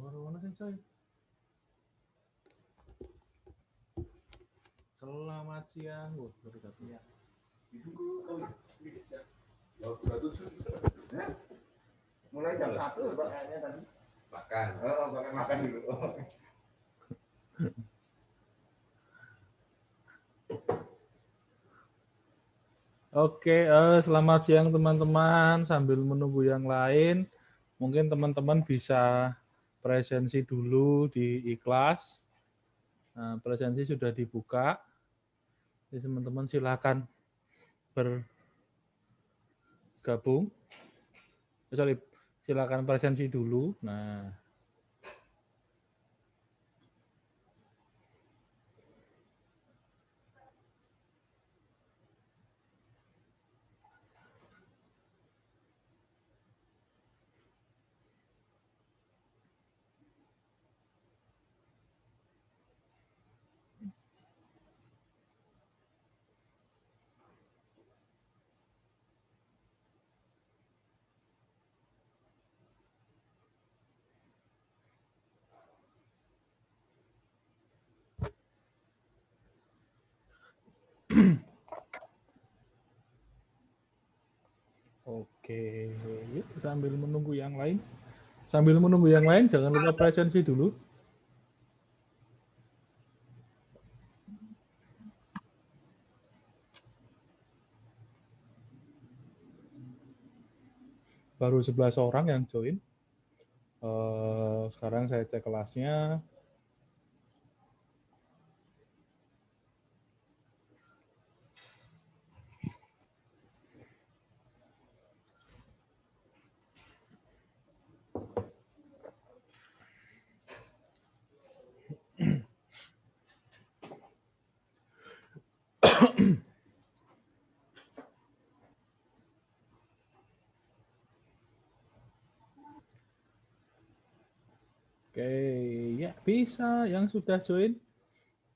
Mana sih coy? Selamat siang, baru datang. Ya. Mulai jam 1 kayaknya tadi. Makan. Oh, pakai makan dulu. Oke, selamat siang teman-teman. Sambil menunggu yang lain, mungkin teman-teman bisa presensi dulu di Ikhlas. Nah, presensi sudah dibuka. Jadi teman-teman silakan bergabung. Sorry, silakan presensi dulu. Nah, oke, yuk sambil menunggu yang lain. Sambil menunggu yang lain, jangan lupa presensi dulu. Baru 11 orang yang join. Sekarang saya cek kelasnya. Oke, ya bisa yang sudah join.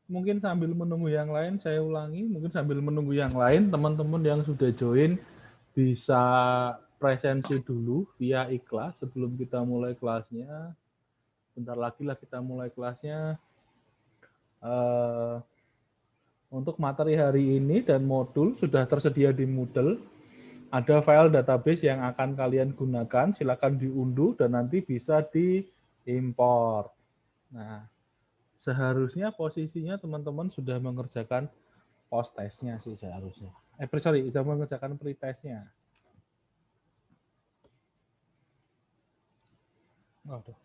Mungkin sambil menunggu yang lain, saya ulangi. Mungkin sambil menunggu yang lain, teman-teman yang sudah join bisa presensi dulu via Ikhlas sebelum kita mulai kelasnya. Bentar lagi lah kita mulai kelasnya. Untuk materi hari ini dan modul sudah tersedia di Moodle. Ada file database yang akan kalian gunakan, silakan diunduh dan nanti bisa diimport. Nah, seharusnya posisinya teman-teman sudah mengerjakan post testnya sih seharusnya. Sorry, sudah mengerjakan pretestnya. Waduh.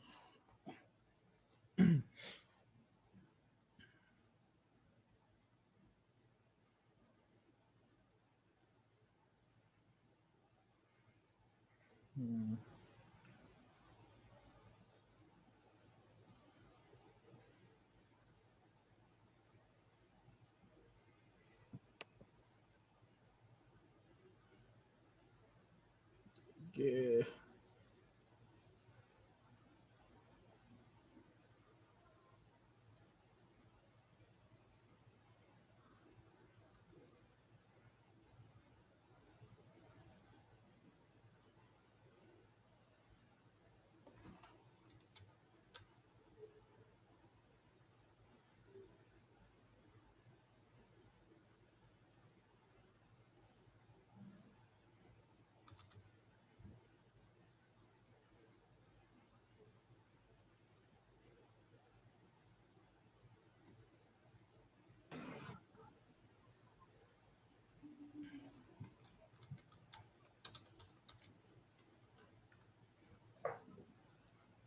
Oke.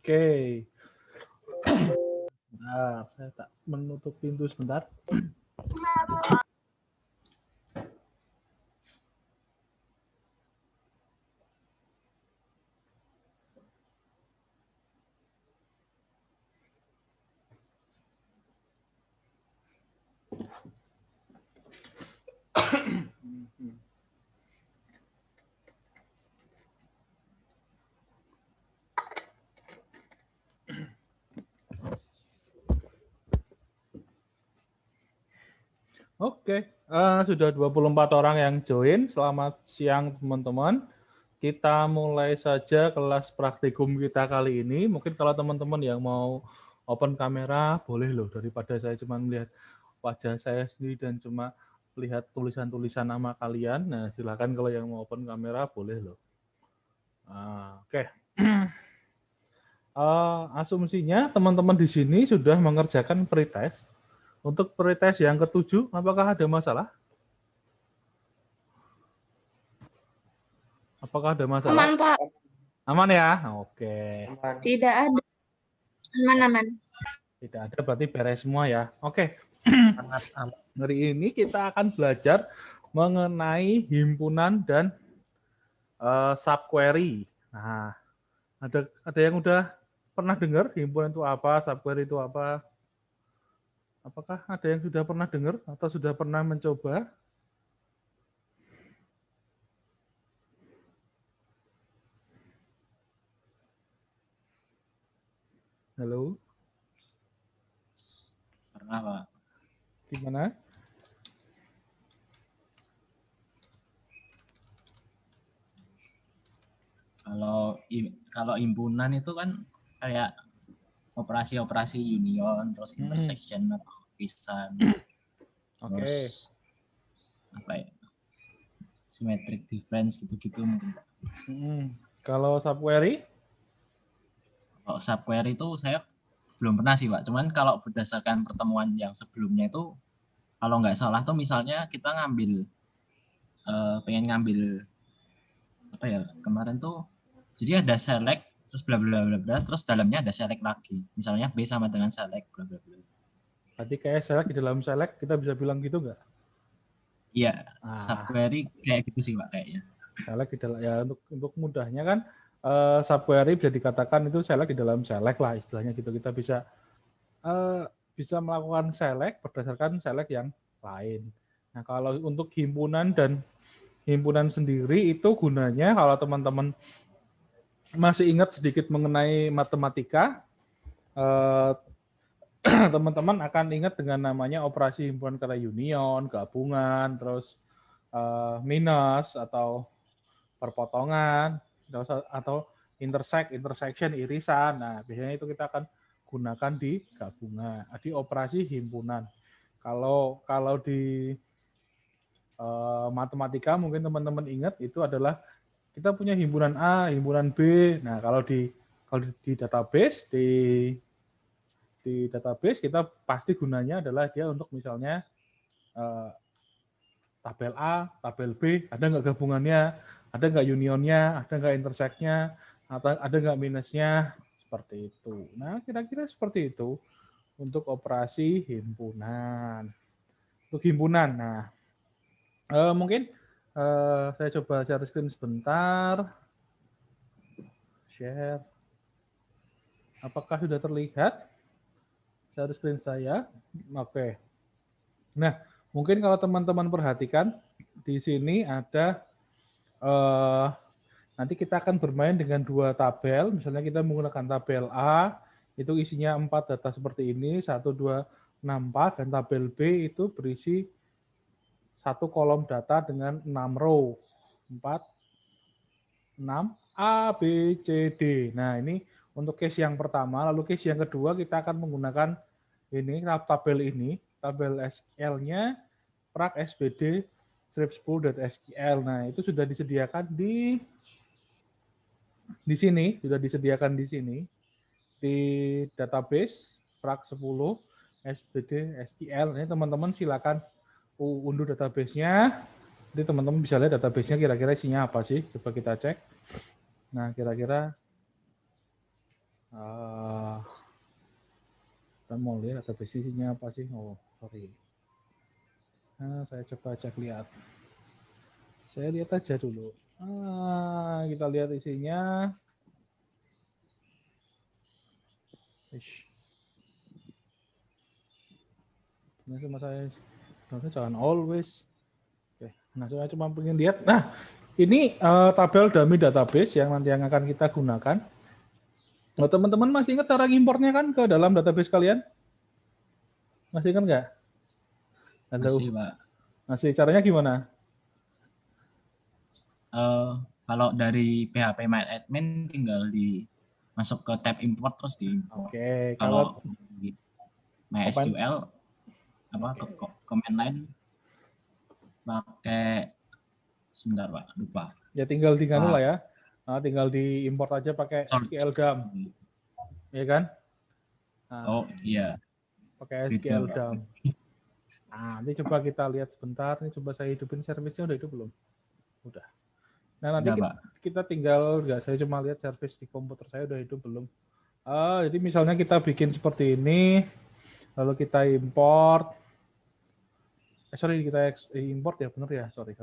Oke. Nah, saya tak menutup pintu sebentar. Oke, sudah 24 orang yang join. Selamat siang teman-teman. kita mulai saja kelas praktikum kita kali ini. Mungkin kalau teman-teman yang mau open kamera, boleh loh, daripada saya cuma melihat wajah saya sendiri dan cuma lihat tulisan-tulisan nama kalian. Nah, silakan kalau yang mau open kamera, boleh loh. Oke. Asumsinya teman-teman di sini sudah mengerjakan pretest. Untuk pretest yang ke-7, apakah ada masalah? Apakah ada masalah? Aman, Pak. Aman ya? Oke. Tidak ada. Aman-aman. Tidak ada, berarti beres semua ya. Oke. Sangat aman. Hari ini kita akan belajar mengenai himpunan dan subquery. Nah, ada yang udah pernah dengar himpunan itu apa, subquery itu apa? Apakah ada yang sudah pernah dengar atau sudah pernah mencoba? Halo? Pernah, Pak. Gimana? Kalau himpunan itu kan kayak operasi-operasi union, terus intersection atau pisan, Oke. terus apa ya, symmetric difference gitu-gitu mungkin. Kalau subquery? Kalau subquery itu saya belum pernah sih, Pak. Cuman kalau berdasarkan pertemuan yang sebelumnya itu, kalau nggak salah tuh misalnya kita pengen ngambil apa ya, kemarin tuh jadi ada select terus bla bla bla bla terus dalamnya ada select lagi, misalnya B sama dengan select bla bla bla. Tadi kayak select di dalam select, kita bisa bilang gitu nggak? Iya, subquery kayak gitu sih, Pak, kayaknya. Select di dalam, ya untuk mudahnya kan subquery bisa dikatakan itu select di dalam select lah istilahnya gitu. Kita bisa melakukan select berdasarkan select yang lain. Nah, kalau untuk himpunan dan himpunan sendiri itu gunanya kalau teman-teman masih ingat sedikit mengenai matematika, teman-teman akan ingat dengan namanya operasi himpunan kata union, gabungan, terus minus atau perpotongan atau intersection, irisan. Nah, biasanya itu kita akan gunakan di gabungan, di operasi himpunan. Kalau di matematika mungkin teman-teman ingat itu adalah kita punya himpunan A, himpunan B. Nah, kalau di database di database kita pasti gunanya adalah dia untuk misalnya tabel A, tabel B, ada nggak gabungannya, ada nggak unionnya, ada nggak intersectnya, atau ada nggak minusnya, seperti itu. Nah, kira-kira seperti itu untuk operasi himpunan. Untuk himpunan, nah mungkin saya coba share screen sebentar. Share. Apakah sudah terlihat share screen saya? Oke. Nah, mungkin kalau teman-teman perhatikan di sini ada nanti kita akan bermain dengan dua tabel. Misalnya kita menggunakan tabel A, itu isinya 4 data seperti ini, 1, 2, 6, 4, dan tabel B itu berisi 1 kolom data dengan 6 row. 4, 6, A, B, C, D. Nah, ini untuk case yang pertama. Lalu case yang kedua kita akan menggunakan ini, tabel ini. Tabel SQL-nya prak SBD strip10.sql. Nah, itu sudah disediakan di sini, sudah disediakan di sini. Di database prak 10 SBD SQL. Ini teman-teman silakan unduh database-nya. Jadi teman-teman bisa lihat database-nya kira-kira isinya apa sih. Coba kita cek. Nah, kira-kira kita mau lihat database isinya apa sih. Oh, sorry. Nah, saya coba cek lihat. Saya lihat aja dulu. Kita lihat isinya. Ini sama saya jangan always. Oke. Nah, saya cuma pengen lihat. Nah, ini tabel dummy database yang nanti yang akan kita gunakan. Nah, teman-teman masih ingat cara importnya kan ke dalam database kalian? Masih ingat nggak? Masih, Pak. Masih, caranya gimana? Kalau dari PHP MyAdmin tinggal masuk ke tab import terus diimport. Oke, Kalau kalau di MySQL command line pakai sebentar Pak, lupa. ya tinggal di Wah. lah ya. Nah, tinggal diimport aja pakai SQL DAM, ya kan? Nah, Oh iya. pakai Gitu, SQL Pak. DAM. Nah, nanti coba kita lihat sebentar. Ini coba saya hidupin servisnya, udah hidup belum? Udah. Nah, nanti Udah, Pak. kita tinggal, enggak, saya cuma lihat servis di komputer saya udah hidup belum. Jadi misalnya kita bikin seperti ini, lalu kita import. Kita import ya, bener ya? Sorry.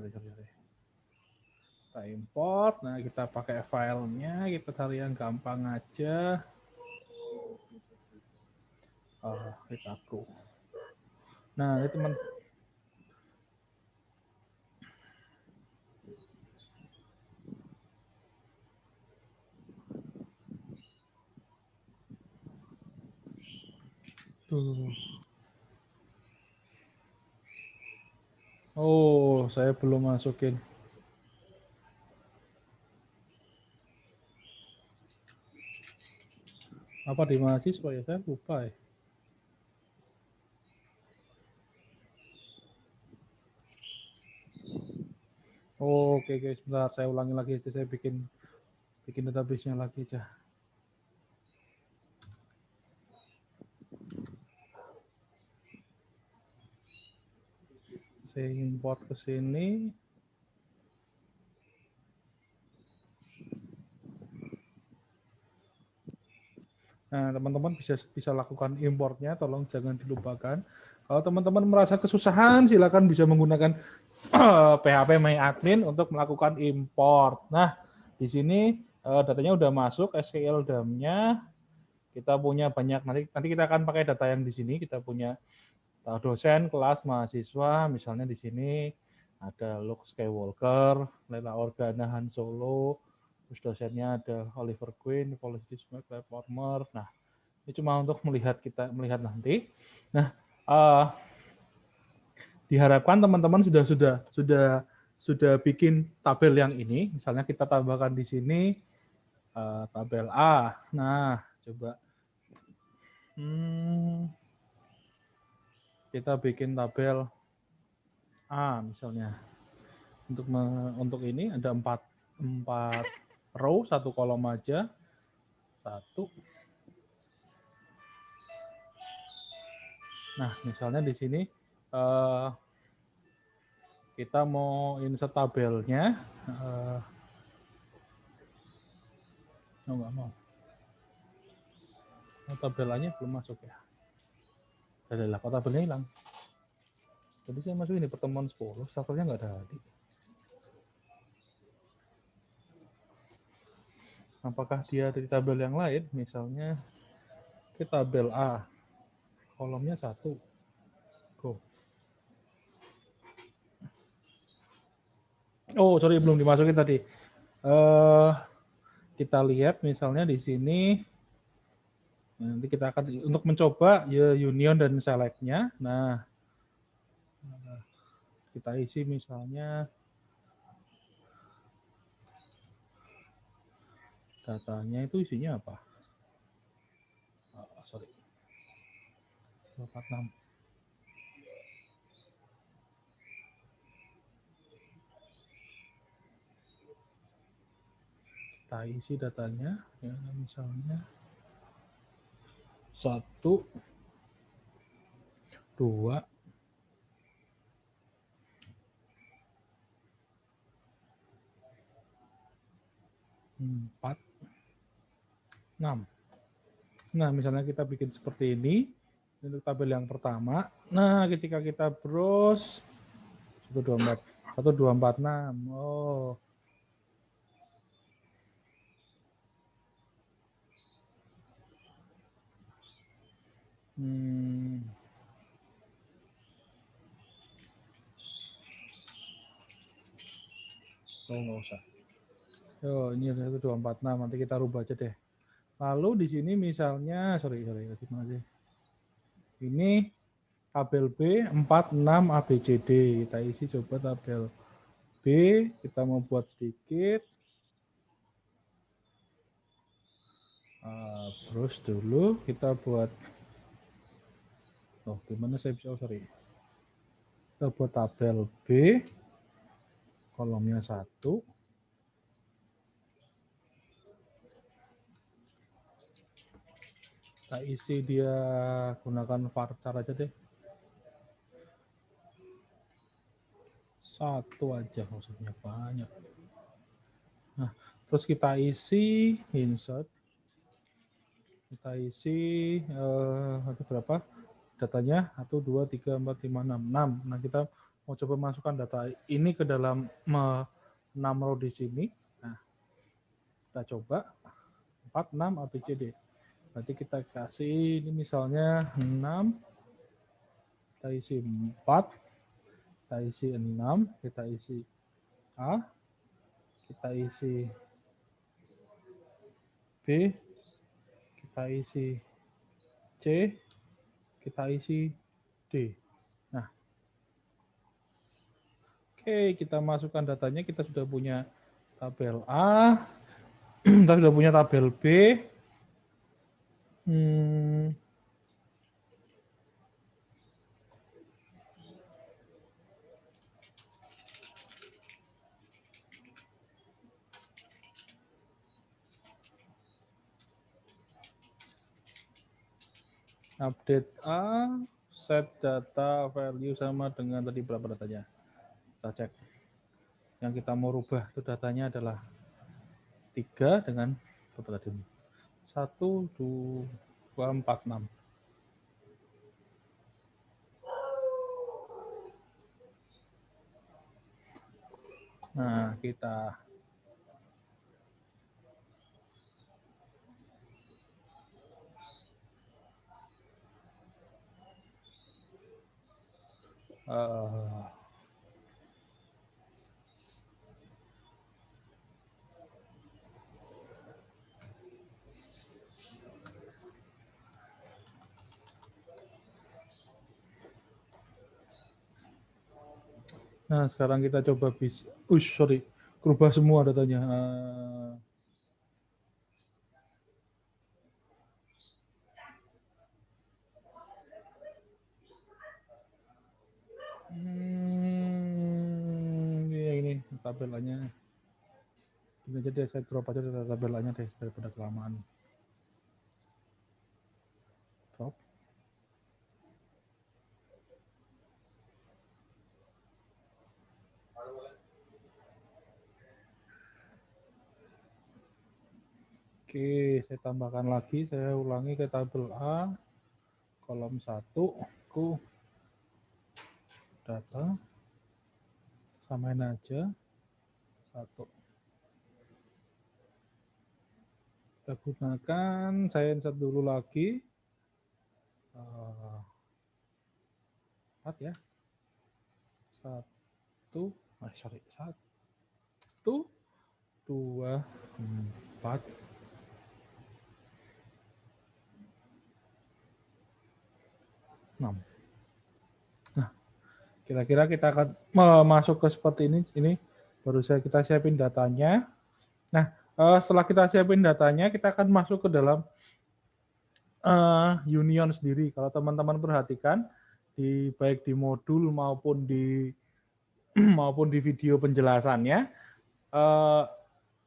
Kita import, nah kita pakai filenya, kita cari yang gampang aja. Kita go. Nah, ini teman. Tuh. Oh, saya belum masukin. Apa di mahasiswa ya? Saya lupa ya. Oh, oke, sebentar saya ulangi lagi aja, saya bikin database-nya lagi aja. Saya import ke sini. Nah, teman-teman bisa lakukan importnya, tolong jangan dilupakan. Kalau teman-teman merasa kesusahan, silakan bisa menggunakan PHP MyAdmin untuk melakukan import. Nah, di sini datanya udah masuk, SQL DAM-nya. Kita punya banyak, nanti kita akan pakai data yang di sini. Kita punya dosen, kelas, mahasiswa, misalnya di sini ada Luke Skywalker, Lela Organa, Han Solo, terus dosennya ada Oliver Queen, Policy Smith, Reformer. Nah, ini cuma untuk melihat nanti. Nah, diharapkan teman-teman sudah bikin tabel yang ini. Misalnya kita tambahkan di sini tabel A. Nah, coba kita bikin tabel A misalnya. Untuk ini ada 4 row, 1 kolom aja. 1. Nah, misalnya di sini kita mau insert tabelnya. Nggak mau. Tabelnya belum masuk ya. Adalah kok tabelnya hilang. Tadi saya masuk ini pertemuan 10, tabelnya nggak ada. Apakah dia ada di tabel yang lain? Misalnya ke tabel A, kolomnya 1. Go. Oh, sorry, belum dimasukin tadi. Kita lihat misalnya di sini. Nanti kita akan untuk mencoba ya union dan select-nya. Nah, kita isi misalnya datanya itu isinya apa? Sorry. 246. Kita isi datanya, ya, misalnya 1, 2, 4, 6. Nah, misalnya kita bikin seperti ini untuk tabel yang pertama. Nah, ketika kita browse 1246. Oh. Oh, nggak usah. Oh, ini 1246, nanti kita rubah aja deh. Lalu di sini misalnya, sorry, gimana sih? Ini tabel B 46 ABCD. Kita isi coba tabel B, kita mau buat sedikit. Terus dulu kita buat, gimana saya bisa, sorry. Kita buat tabel B, kolomnya 1. Kita isi dia gunakan varchar aja deh. 1 aja, maksudnya banyak. Nah, terus kita isi insert. Kita isi ada berapa datanya? 1, 2, 3, 4, 5, 6. Nah, kita mau coba masukkan data ini ke dalam 6 row di sini. Nah, kita coba 4, 6, ABCD. Berarti kita kasih ini misalnya 6, kita isi 4, kita isi 6, kita isi A, kita isi B, kita isi C, kita isi D. Nah, oke, kita masukkan datanya, kita sudah punya tabel A, kita sudah punya tabel B. Update A, set data value sama dengan tadi berapa datanya. Kita cek. Yang kita mau rubah itu datanya adalah 3 dengan berapa tadi? 1, 2, 4, 6. Nah, kita nah, sekarang kita coba bisa, berubah semua datanya. Ini tabelnya. Ini jadi saya drop aja tabelnya deh daripada kelamaan. Drop. Oke, saya tambahkan lagi, saya ulangi ke tabel A, kolom 1, ku data, samain aja, 1. Kita gunakan, saya insert dulu lagi, 4 ya, 1, 2, 4. Nah, kira-kira kita akan masuk ke seperti ini. Ini baru kita siapin datanya. Nah, setelah kita siapin datanya, kita akan masuk ke dalam union sendiri. Kalau teman-teman perhatikan, baik di modul maupun di video penjelasannya,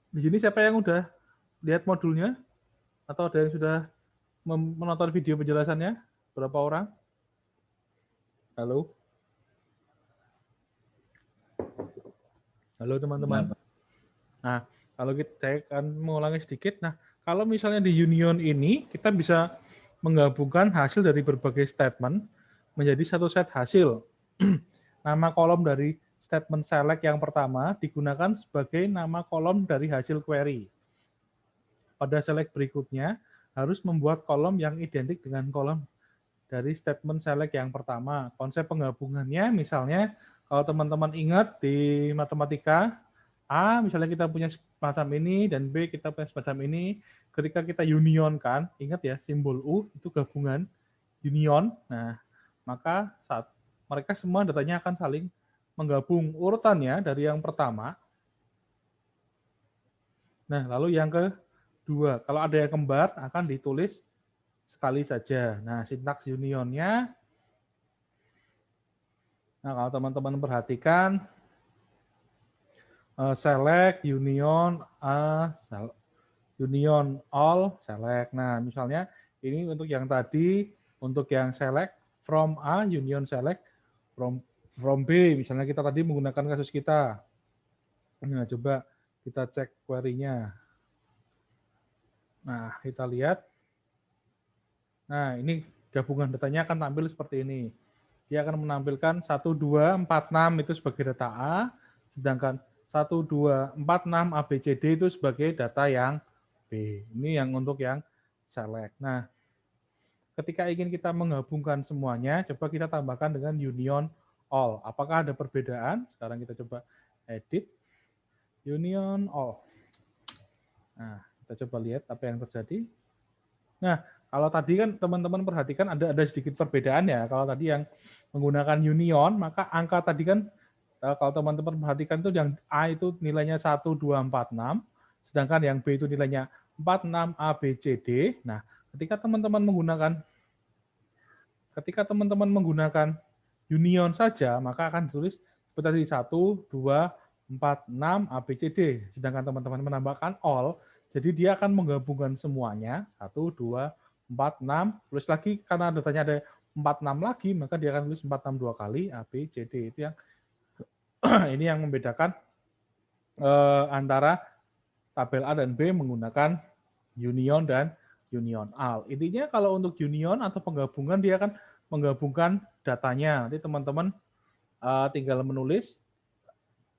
di sini siapa yang udah lihat modulnya? Atau ada yang sudah menonton video penjelasannya? Berapa orang? Halo? Halo teman-teman. Nah, kalau saya akan mengulangi sedikit. Nah, kalau misalnya di union ini, kita bisa menggabungkan hasil dari berbagai statement menjadi satu set hasil. Nama kolom dari statement select yang pertama digunakan sebagai nama kolom dari hasil query. Pada select berikutnya, harus membuat kolom yang identik dengan kolom dari statement select yang pertama. Konsep penggabungannya misalnya kalau teman-teman ingat di matematika, A misalnya kita punya semacam ini dan B kita punya semacam ini. Ketika kita unionkan, ingat ya simbol U itu gabungan, union. Nah, maka saat mereka semua datanya akan saling menggabung urutannya dari yang pertama. Nah, lalu yang 2. Kalau ada yang kembar akan ditulis sekali saja. Nah, sintaks unionnya, nah kalau teman-teman perhatikan, select, union, union, all, select. Nah, misalnya ini untuk yang tadi, untuk yang select, from A, union select, from B. Misalnya kita tadi menggunakan kasus kita. Nah, coba kita cek query-nya. Nah, kita lihat. Nah, ini gabungan datanya akan tampil seperti ini. Dia akan menampilkan 1, 2, 4, 6 itu sebagai data A, sedangkan 1, 2, 4, 6 A, B, C, D itu sebagai data yang B. Ini yang untuk yang select. Nah, ketika ingin kita menggabungkan semuanya, coba kita tambahkan dengan union all. Apakah ada perbedaan? Sekarang kita coba edit union all. Nah, kita coba lihat apa yang terjadi. Nah, kalau tadi kan teman-teman perhatikan ada sedikit perbedaan ya. Kalau tadi yang menggunakan union, maka angka tadi kan kalau teman-teman perhatikan itu yang A itu nilainya 1, 2, 4, 6, sedangkan yang B itu nilainya 4, 6, A, B, C, D. Nah, ketika teman-teman menggunakan union saja, maka akan ditulis seperti 1, 2, 4, 6, A, B, C, D. Sedangkan teman-teman menambahkan all, jadi dia akan menggabungkan semuanya, 1, 2, 4, 6, plus lagi karena datanya ada 4, 6 lagi, maka dia akan tulis 4, 6 2 kali, A, B, C, D. Itu yang ini yang membedakan antara tabel A dan B menggunakan union dan union all. Intinya kalau untuk union atau penggabungan dia akan menggabungkan datanya. Nanti teman-teman tinggal menulis,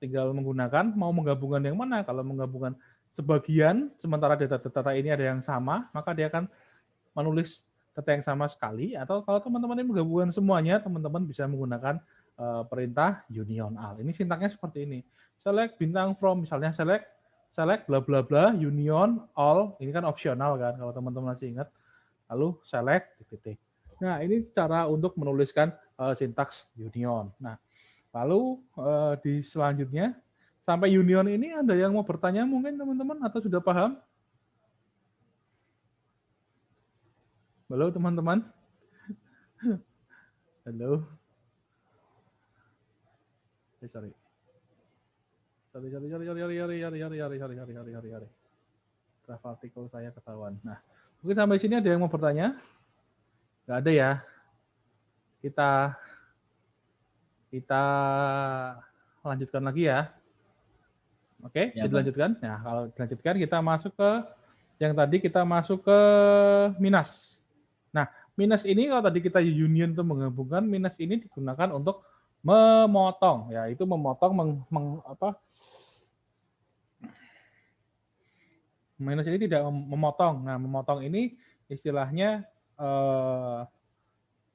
tinggal menggunakan mau menggabungkan yang mana. Kalau menggabungkan sebagian, sementara data-data ini ada yang sama, maka dia akan menulis data yang sama sekali. Atau kalau teman-teman ini menggabungkan semuanya, teman-teman bisa menggunakan perintah union all. Ini sintaknya seperti ini. Select bintang from, misalnya select bla bla bla union all. Ini kan opsional kan kalau teman-teman masih ingat. Lalu select titik. Nah, ini cara untuk menuliskan sintaks union. Nah, lalu di selanjutnya sampai union ini ada yang mau bertanya mungkin teman-teman atau sudah paham? Halo teman-teman. Halo. Sorry. Draft artikel saya ketahuan. Nah, mungkin sampai sini ada yang mau bertanya? Nggak ada ya. Kita lanjutkan lagi ya. Oke, Ya, dilanjutkan. Nah, kalau dilanjutkan kita masuk ke yang tadi kita masuk ke minus. Nah, minus ini kalau tadi kita union itu menggabungkan, minus ini digunakan untuk memotong, yaitu memotong minus ini tidak memotong. Nah, memotong ini istilahnya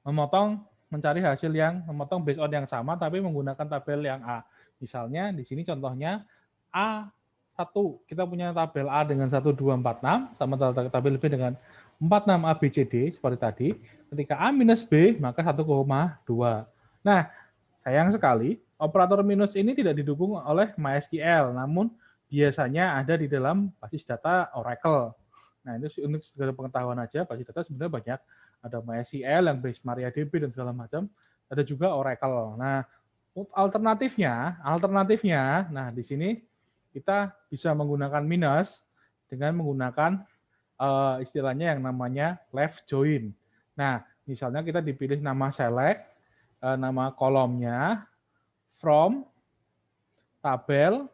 memotong mencari hasil yang memotong based on yang sama tapi menggunakan tabel yang A. Misalnya di sini contohnya A1, kita punya tabel A dengan 1, 2, 4, 6, sama tabel B dengan 4, 6, A, B, C, D, seperti tadi. Ketika A minus B, maka 1,2. Nah, sayang sekali, operator minus ini tidak didukung oleh MySQL, namun biasanya ada di dalam basis data Oracle. Nah, ini untuk segala pengetahuan aja, basis data sebenarnya banyak. Ada MySQL yang base MariaDB dan segala macam. Ada juga Oracle. Nah, alternatifnya, nah di sini kita bisa menggunakan minus dengan menggunakan istilahnya yang namanya left join. Nah, misalnya kita dipilih nama select, nama kolomnya, from, tabel,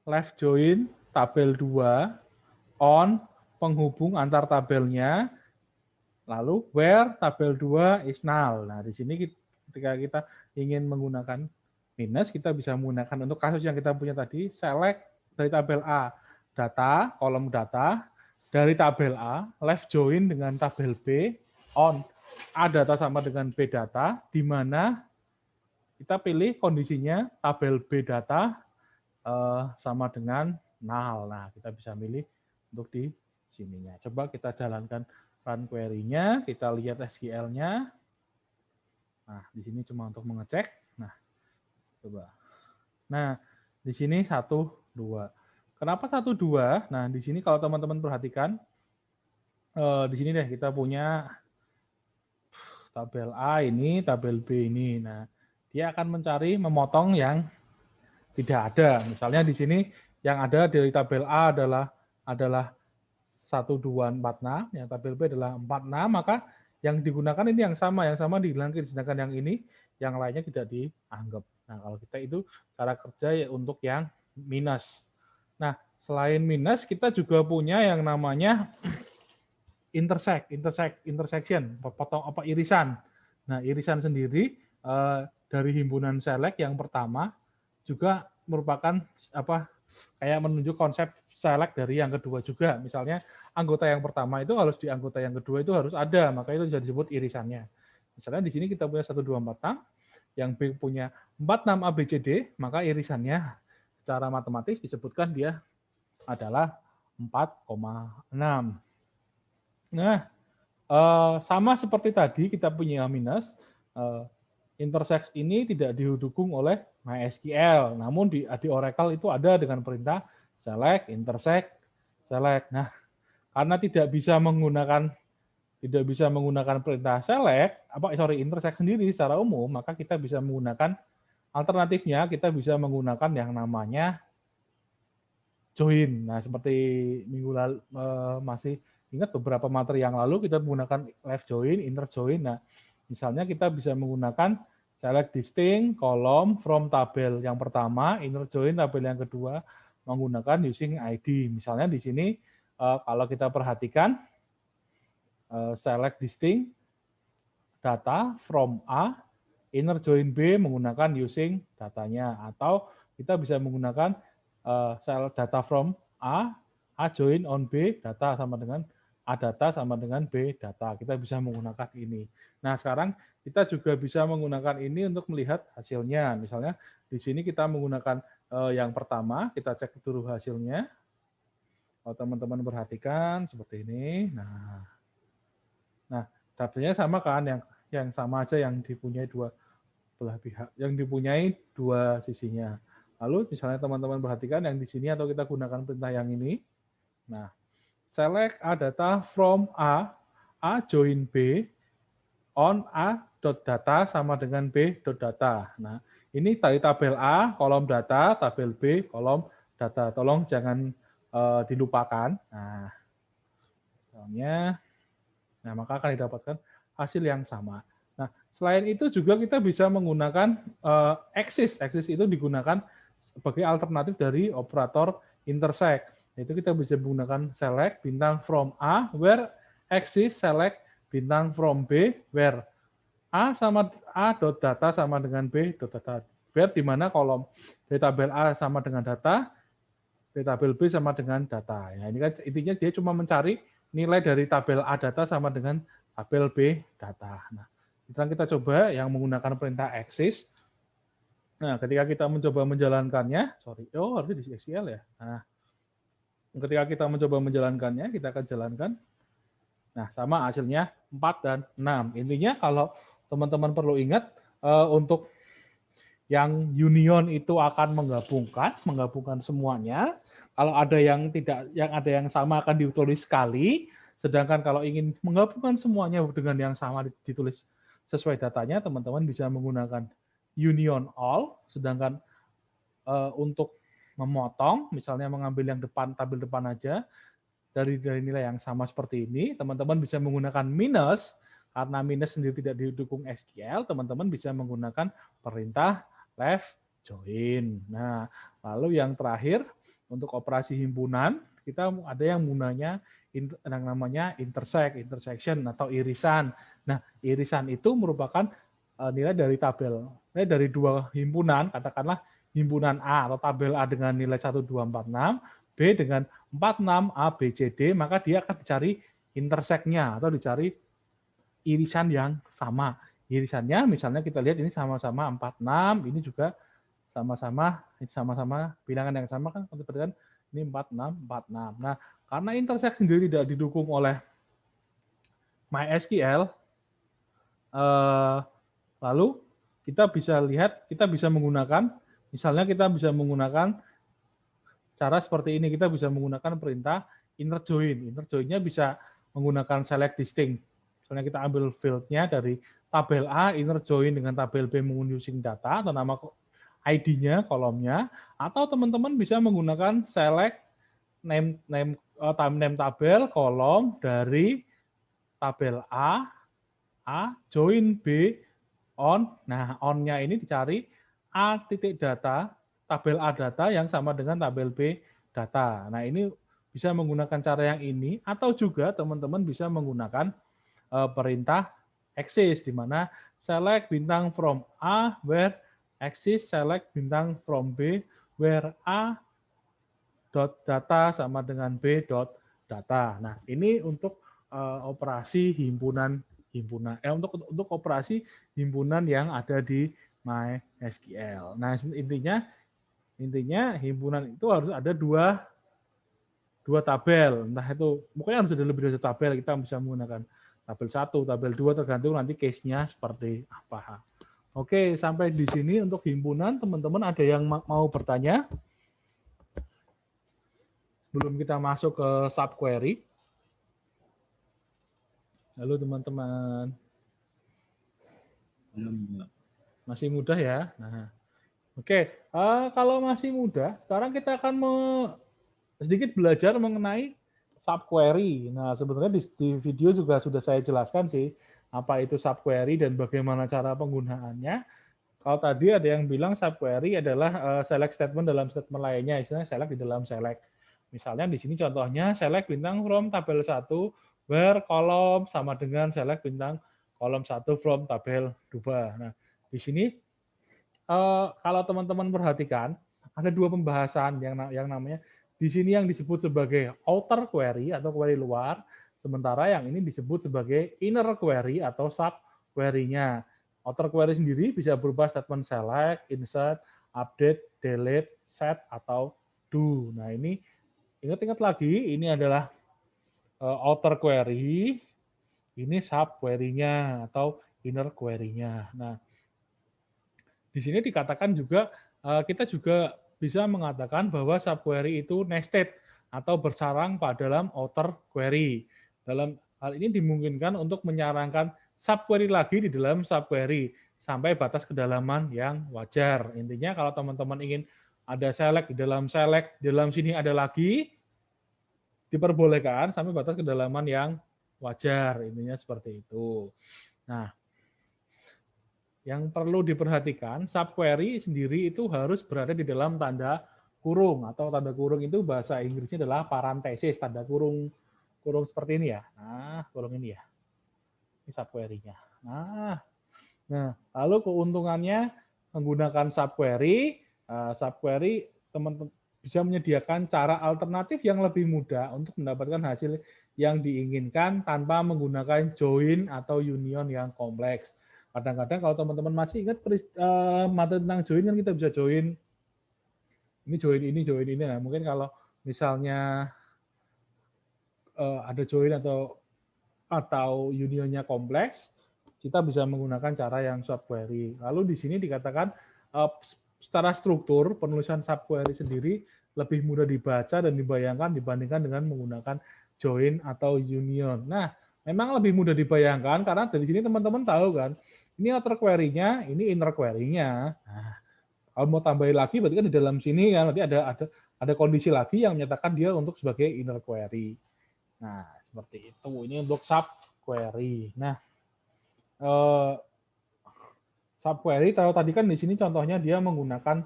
left join, tabel 2, on, penghubung antar tabelnya, lalu where tabel 2 is null. Nah, di sini ketika kita ingin menggunakan minus, kita bisa menggunakan untuk kasus yang kita punya tadi, select dari tabel A, data, kolom data, dari tabel A, left join dengan tabel B, on, A data sama dengan B data, di mana kita pilih kondisinya tabel B data sama dengan null. Nah, kita bisa milih untuk di sininya. Coba kita jalankan run query-nya, kita lihat SQL-nya. Nah, di sini cuma untuk mengecek. Nah, coba. Nah, di sini 1, 2. Kenapa 1, 2? Nah, di sini kalau teman-teman perhatikan, di sini deh kita punya tabel A ini, tabel B ini. Nah, dia akan mencari memotong yang tidak ada. Misalnya di sini yang ada dari tabel A adalah 1, 2, 4, 6, yang tabel B adalah 4, 6, maka yang digunakan ini yang sama dihilangkan, sedangkan yang ini yang lainnya tidak dianggap. Nah, kalau kita itu cara kerja ya untuk yang minus. Nah, selain minus kita juga punya yang namanya intersection, potong irisan. Nah, irisan sendiri dari himpunan select yang pertama juga merupakan kayak menunjuk konsep select dari yang kedua juga. Misalnya anggota yang pertama itu harus di anggota yang kedua itu harus ada, maka itu bisa disebut irisannya. Misalnya di sini kita punya 1, 2, 4, 6, yang B punya 4, 6 A, B, C, D, maka irisannya secara matematis disebutkan dia adalah 4,6. Nah, sama seperti tadi kita punya minus, intersect ini tidak didukung oleh MySQL, namun di Oracle itu ada dengan perintah select, intersect, select. Nah, karena tidak bisa menggunakan perintah select, intersect sendiri secara umum, maka kita bisa menggunakan alternatifnya, kita bisa menggunakan yang namanya join. Nah, seperti minggu lalu masih ingat beberapa materi yang lalu kita menggunakan left join, inner join. Nah, misalnya kita bisa menggunakan select distinct kolom from tabel yang pertama, inner join tabel yang kedua menggunakan using ID. Misalnya di sini kalau kita perhatikan select distinct data from A, inner join B menggunakan using datanya, atau kita bisa menggunakan select data from A join on B, data sama dengan A data sama dengan B data. Kita bisa menggunakan ini. Nah, sekarang kita juga bisa menggunakan ini untuk melihat hasilnya. Misalnya di sini kita menggunakan yang pertama, kita cek dulu hasilnya. Kalau teman-teman perhatikan seperti ini. Nah, tabelnya sama kan, yang sama aja yang dipunyai dua belah pihak, yang dipunyai dua sisinya. Lalu misalnya teman-teman perhatikan yang di sini atau kita gunakan perintah yang ini. Nah, select A data from A join B on A.data sama dengan B.data. Nah, ini dari tabel A, kolom data, tabel B, kolom data. Tolong jangan dilupakan. Nah, maka akan didapatkan hasil yang sama. Nah, selain itu juga kita bisa menggunakan axis. Axis itu digunakan sebagai alternatif dari operator intersect. Itu kita bisa menggunakan select bintang from A, where axis select bintang from B, where A.data sama dengan B.data. Where di mana kolom dari tabel A sama dengan data, dari tabel B sama dengan data. Ya, ini kan intinya dia cuma mencari nilai dari tabel A data sama dengan tabel B data. Nah, sekarang kita coba yang menggunakan perintah axis. Nah, ketika kita mencoba menjalankannya, harusnya di SQL ya. Nah, ketika kita mencoba menjalankannya, kita akan jalankan. Nah, sama hasilnya 4 dan 6. Intinya kalau teman-teman perlu ingat, untuk yang union itu akan menggabungkan semuanya. Kalau ada yang tidak, ada yang sama akan ditulis sekali. Sedangkan kalau ingin menggabungkan semuanya dengan yang sama ditulis sesuai datanya, teman-teman bisa menggunakan union all. Sedangkan untuk memotong, misalnya mengambil yang depan, tabel depan aja, dari nilai yang sama seperti ini, teman-teman bisa menggunakan minus. Karena minus sendiri tidak didukung SQL, teman-teman bisa menggunakan perintah left join. Nah, lalu yang terakhir, untuk operasi himpunan, kita ada yang gunanya yang namanya intersection atau irisan. Nah, irisan itu merupakan nilai dari tabel, nilai dari dua himpunan, katakanlah himpunan A atau tabel A dengan nilai 1, 2, 4, 6, B dengan 4, 6, A, B, C, D, maka dia akan dicari intersect-nya atau dicari irisan yang sama. Irisannya misalnya kita lihat ini sama-sama 4, 6, ini juga sama-sama bilangan yang sama kan, untuk perhatikan ini 4, 6, 4, 6. Nah, karena intersect sendiri tidak didukung oleh MySQL, lalu kita bisa lihat, kita bisa menggunakan, misalnya kita bisa menggunakan cara seperti ini. Kita bisa menggunakan perintah inner join. Inner join-nya bisa menggunakan select distinct. Misalnya kita ambil field-nya dari tabel A, inner join dengan tabel B menggunakan using data atau nama ID-nya, kolomnya, atau teman-teman bisa menggunakan select name tabel kolom dari tabel A join B on. Nah, on-nya ini dicari A titik data, tabel A data yang sama dengan tabel B data. Nah, ini bisa menggunakan cara yang ini, atau juga teman-teman bisa menggunakan perintah axis, di mana select bintang from A where axis select bintang from B where A dot data sama dengan B dot data. Nah, ini untuk operasi himpunan untuk operasi himpunan yang ada di MySQL. Nah, intinya himpunan itu harus ada dua tabel. Entah itu pokoknya harus ada lebih dari satu tabel. Kita bisa menggunakan tabel 1, tabel 2 tergantung nanti case-nya seperti apa. Oke, sampai di sini untuk himpunan. Teman-teman ada yang mau bertanya? Sebelum kita masuk ke subquery. Halo teman-teman. Masih mudah ya? Nah, oke. Kalau masih mudah, sekarang kita akan sedikit belajar mengenai subquery. Nah, sebenarnya di video juga sudah saya jelaskan sih, apa itu subquery dan bagaimana cara penggunaannya. Kalau tadi ada yang bilang subquery adalah select statement dalam statement lainnya, istilahnya select di dalam select. Misalnya di sini contohnya select bintang from tabel 1 where kolom sama dengan select bintang kolom 1 from tabel 2. Nah, di sini kalau teman-teman perhatikan ada dua pembahasan yang namanya di sini yang disebut sebagai outer query atau query luar, sementara yang ini disebut sebagai inner query atau subquery-nya. Outer query sendiri bisa berupa statement select, insert, update, delete, set, atau do. Nah, ini ingat-ingat lagi, ini adalah outer query, ini subquery-nya atau inner query-nya. Nah, di sini dikatakan juga, kita juga bisa mengatakan bahwa subquery itu nested atau bersarang pada dalam outer query. Dalam hal ini dimungkinkan untuk menyarankan subquery lagi di dalam subquery sampai batas kedalaman yang wajar. Intinya kalau teman-teman ingin ada select, di dalam sini ada lagi, diperbolehkan sampai batas kedalaman yang wajar. Intinya seperti itu. Nah, yang perlu diperhatikan, subquery sendiri itu harus berada di dalam tanda kurung, atau tanda kurung itu bahasa Inggrisnya adalah parenthesis, tanda kurung seperti ini ya. Nah, kurung ini ya. Ini subquery-nya. Nah, lalu keuntungannya menggunakan subquery, subquery teman-teman bisa menyediakan cara alternatif yang lebih mudah untuk mendapatkan hasil yang diinginkan tanpa menggunakan join atau union yang kompleks. Kadang-kadang kalau teman-teman masih ingat materi tentang join kan kita bisa join ini, join ini. Nah, mungkin kalau misalnya ada join atau unionnya kompleks, kita bisa menggunakan cara yang subquery. Lalu di sini dikatakan secara struktur penulisan subquery sendiri lebih mudah dibaca dan dibayangkan dibandingkan dengan menggunakan join atau union. Nah, memang lebih mudah dibayangkan karena dari sini teman-teman tahu kan, ini outer query-nya, ini inner query-nya. Nah, kalau mau tambahin lagi berarti kan di dalam sini kan nanti ada kondisi lagi yang menyatakan dia untuk sebagai inner query. Nah, seperti itu. Ini untuk subquery. Nah, subquery kalau tadi kan di sini contohnya dia menggunakan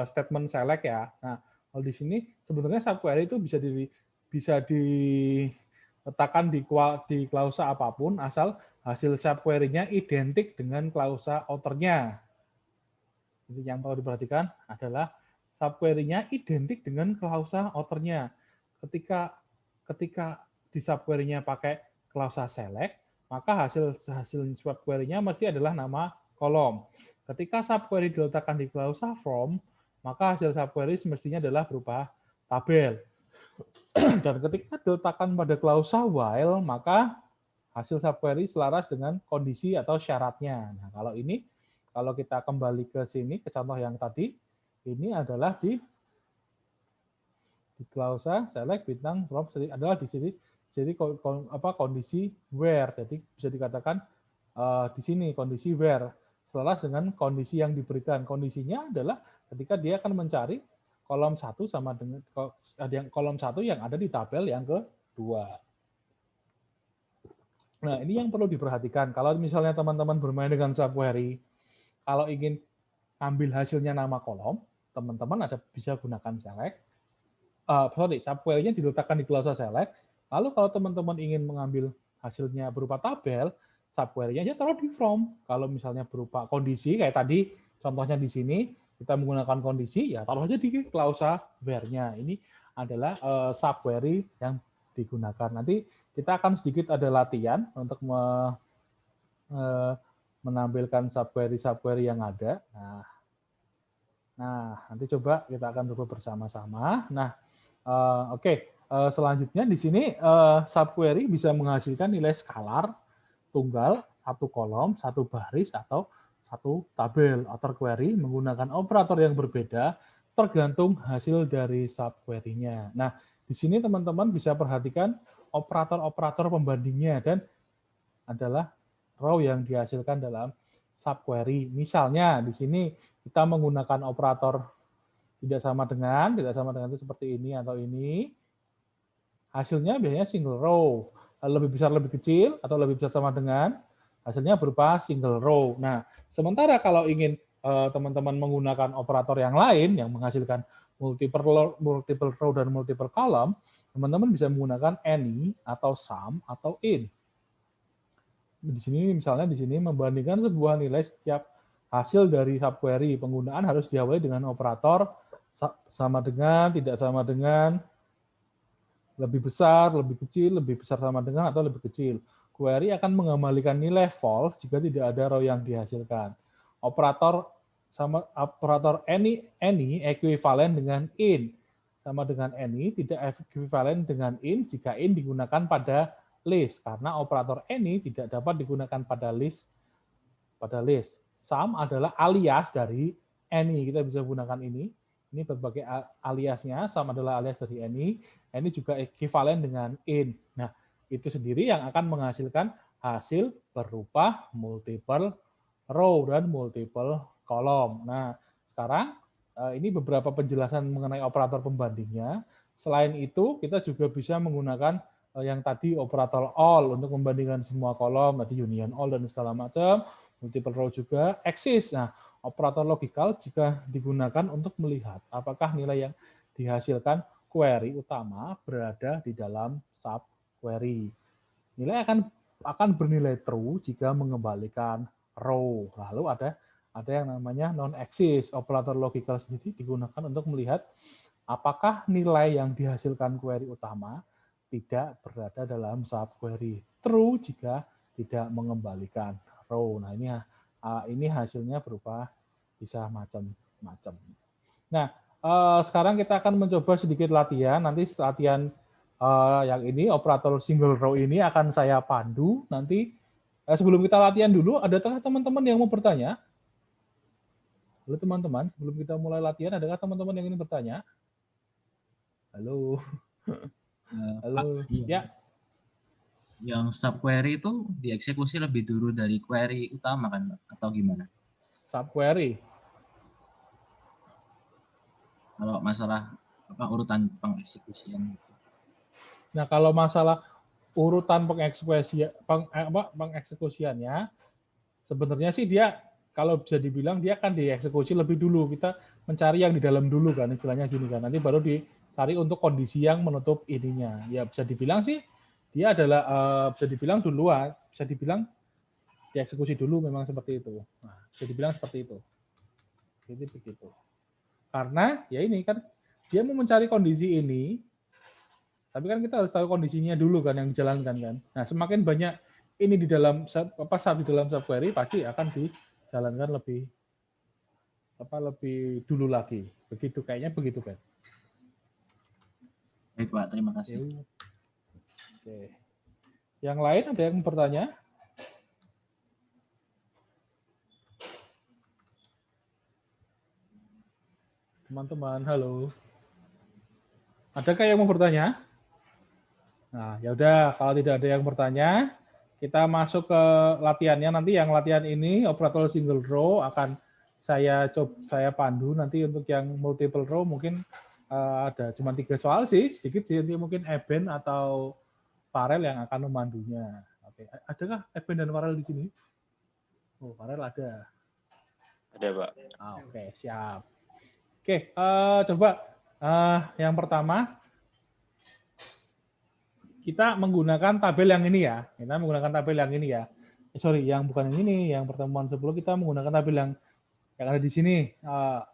statement select ya. Nah, kalau di sini sebenarnya subquery itu bisa diletakkan di klausa apapun asal hasil subquery-nya identik dengan klausa outer-nya. Jadi yang perlu diperhatikan adalah subquery-nya identik dengan klausa outer-nya. Ketika di subquery-nya pakai klausa select, maka hasil subquery-nya mesti adalah nama kolom. Ketika subquery diletakkan di klausa from, maka hasil subquery semestinya adalah berupa tabel. Dan ketika diletakkan pada klausa while, maka hasil subquery selaras dengan kondisi atau syaratnya. Nah, kalau kita kembali ke sini, ke contoh yang tadi, ini adalah di di klausa select bintang from adalah di sini kondisi where. Jadi bisa dikatakan di sini kondisi where selaras dengan kondisi yang diberikan. Kondisinya adalah ketika dia akan mencari kolom 1 sama dengan kolom 1 yang ada di tabel yang kedua. Nah, ini yang perlu diperhatikan. Kalau misalnya teman-teman bermain dengan subquery, kalau ingin ambil hasilnya nama kolom, teman-teman bisa gunakan select. Subquery-nya diletakkan di klausa select. Lalu kalau teman-teman ingin mengambil hasilnya berupa tabel, subquery-nya aja taruh di from. Kalau misalnya berupa kondisi, kayak tadi contohnya di sini, kita menggunakan kondisi, ya taruh aja di klausa where-nya. Ini adalah subquery yang digunakan. Nanti kita akan sedikit ada latihan untuk menampilkan subquery yang ada. Nah, nanti coba kita akan coba bersama-sama. Nah, oke. Selanjutnya di sini subquery bisa menghasilkan nilai skalar tunggal, satu kolom, satu baris, atau satu tabel. Outer query menggunakan operator yang berbeda tergantung hasil dari subquery-nya. Nah, di sini teman-teman bisa perhatikan operator-operator pembandingnya dan adalah row yang dihasilkan dalam subquery. Misalnya di sini kita menggunakan operator tidak sama dengan itu seperti ini atau ini. Hasilnya biasanya single row. Lebih besar lebih kecil atau lebih besar sama dengan hasilnya berupa single row. Nah, sementara kalau ingin teman-teman menggunakan operator yang lain yang menghasilkan multiple row dan multiple column, teman-teman bisa menggunakan any atau sum atau in. Di sini misalnya di sini membandingkan sebuah nilai setiap hasil dari subquery. Penggunaan harus diawali dengan operator sama dengan, tidak sama dengan, lebih besar, lebih kecil, lebih besar sama dengan atau lebih kecil. Query akan mengembalikan nilai false jika tidak ada row yang dihasilkan. Operator any ekuivalen dengan in sama dengan any tidak ekuivalen dengan in jika in digunakan pada list karena operator any tidak dapat digunakan pada list. Sum adalah alias dari any. Kita bisa gunakan ini. Ini berbagai aliasnya. Sum adalah alias dari any. Any juga ekuivalen dengan in. Nah, itu sendiri yang akan menghasilkan hasil berupa multiple row dan multiple column. Nah, sekarang ini beberapa penjelasan mengenai operator pembandingnya. Selain itu, kita juga bisa menggunakan yang tadi operator all untuk membandingkan semua kolom, tadi union all dan segala macam, multiple row juga, axis. Nah, operator logical jika digunakan untuk melihat apakah nilai yang dihasilkan query utama berada di dalam subquery. Nilai akan bernilai true jika mengembalikan row. Lalu ada yang namanya non-axis. Operator logical sendiri digunakan untuk melihat apakah nilai yang dihasilkan query utama tidak berada dalam subquery. True jika tidak mengembalikan row. Nah, ini hasilnya berupa bisa macam-macam. Nah, sekarang kita akan mencoba sedikit latihan. Nanti latihan yang ini operator single row ini akan saya pandu. Nanti sebelum kita latihan dulu, adakah teman-teman yang mau bertanya? Halo teman-teman, sebelum kita mulai latihan, adakah teman-teman yang ingin bertanya? Halo. Halo. Pak, iya. Ya. Yang subquery itu dieksekusi lebih dulu dari query utama kan, atau gimana? Subquery. Kalau masalah urutan pengeksekusian. Nah, kalau masalah urutan pengeksekusiannya, sebenarnya sih dia kalau bisa dibilang dia akan dieksekusi lebih dulu. Kita mencari yang di dalam dulu kan, istilahnya gini kan. Nanti baru dicari untuk kondisi yang menutup ininya. Ya bisa dibilang sih dia adalah bisa dibilang duluan, bisa dibilang dieksekusi dulu memang seperti itu. Nah, bisa dibilang seperti itu. Jadi begitu. Karena ya ini kan dia mau mencari kondisi ini, tapi kan kita harus tahu kondisinya dulu kan yang dijalankan kan. Nah, semakin banyak ini di dalam di dalam subquery pasti akan dijalankan lebih dulu lagi. Begitu kayaknya begitu kan. Baik Pak, terima kasih. Oke. Yang lain ada yang bertanya? Teman-teman, halo. Adakah yang mau bertanya? Nah, ya udah, kalau tidak ada yang bertanya, kita masuk ke latihannya. Nanti yang latihan ini operator single row akan saya pandu. Nanti untuk yang multiple row mungkin ada cuma 3 soal sih, sedikit sih. Nanti mungkin Eben atau Farel yang akan memandunya. Oke, adakah Eben dan Farel di sini? Oh, Farel ada. Ada, Pak. Oke, siap. Oke, coba yang pertama kita menggunakan tabel yang ini ya. Kita menggunakan tabel yang ini ya. Sorry, yang bukan yang ini, yang pertemuan sebelum kita menggunakan tabel yang ada di sini.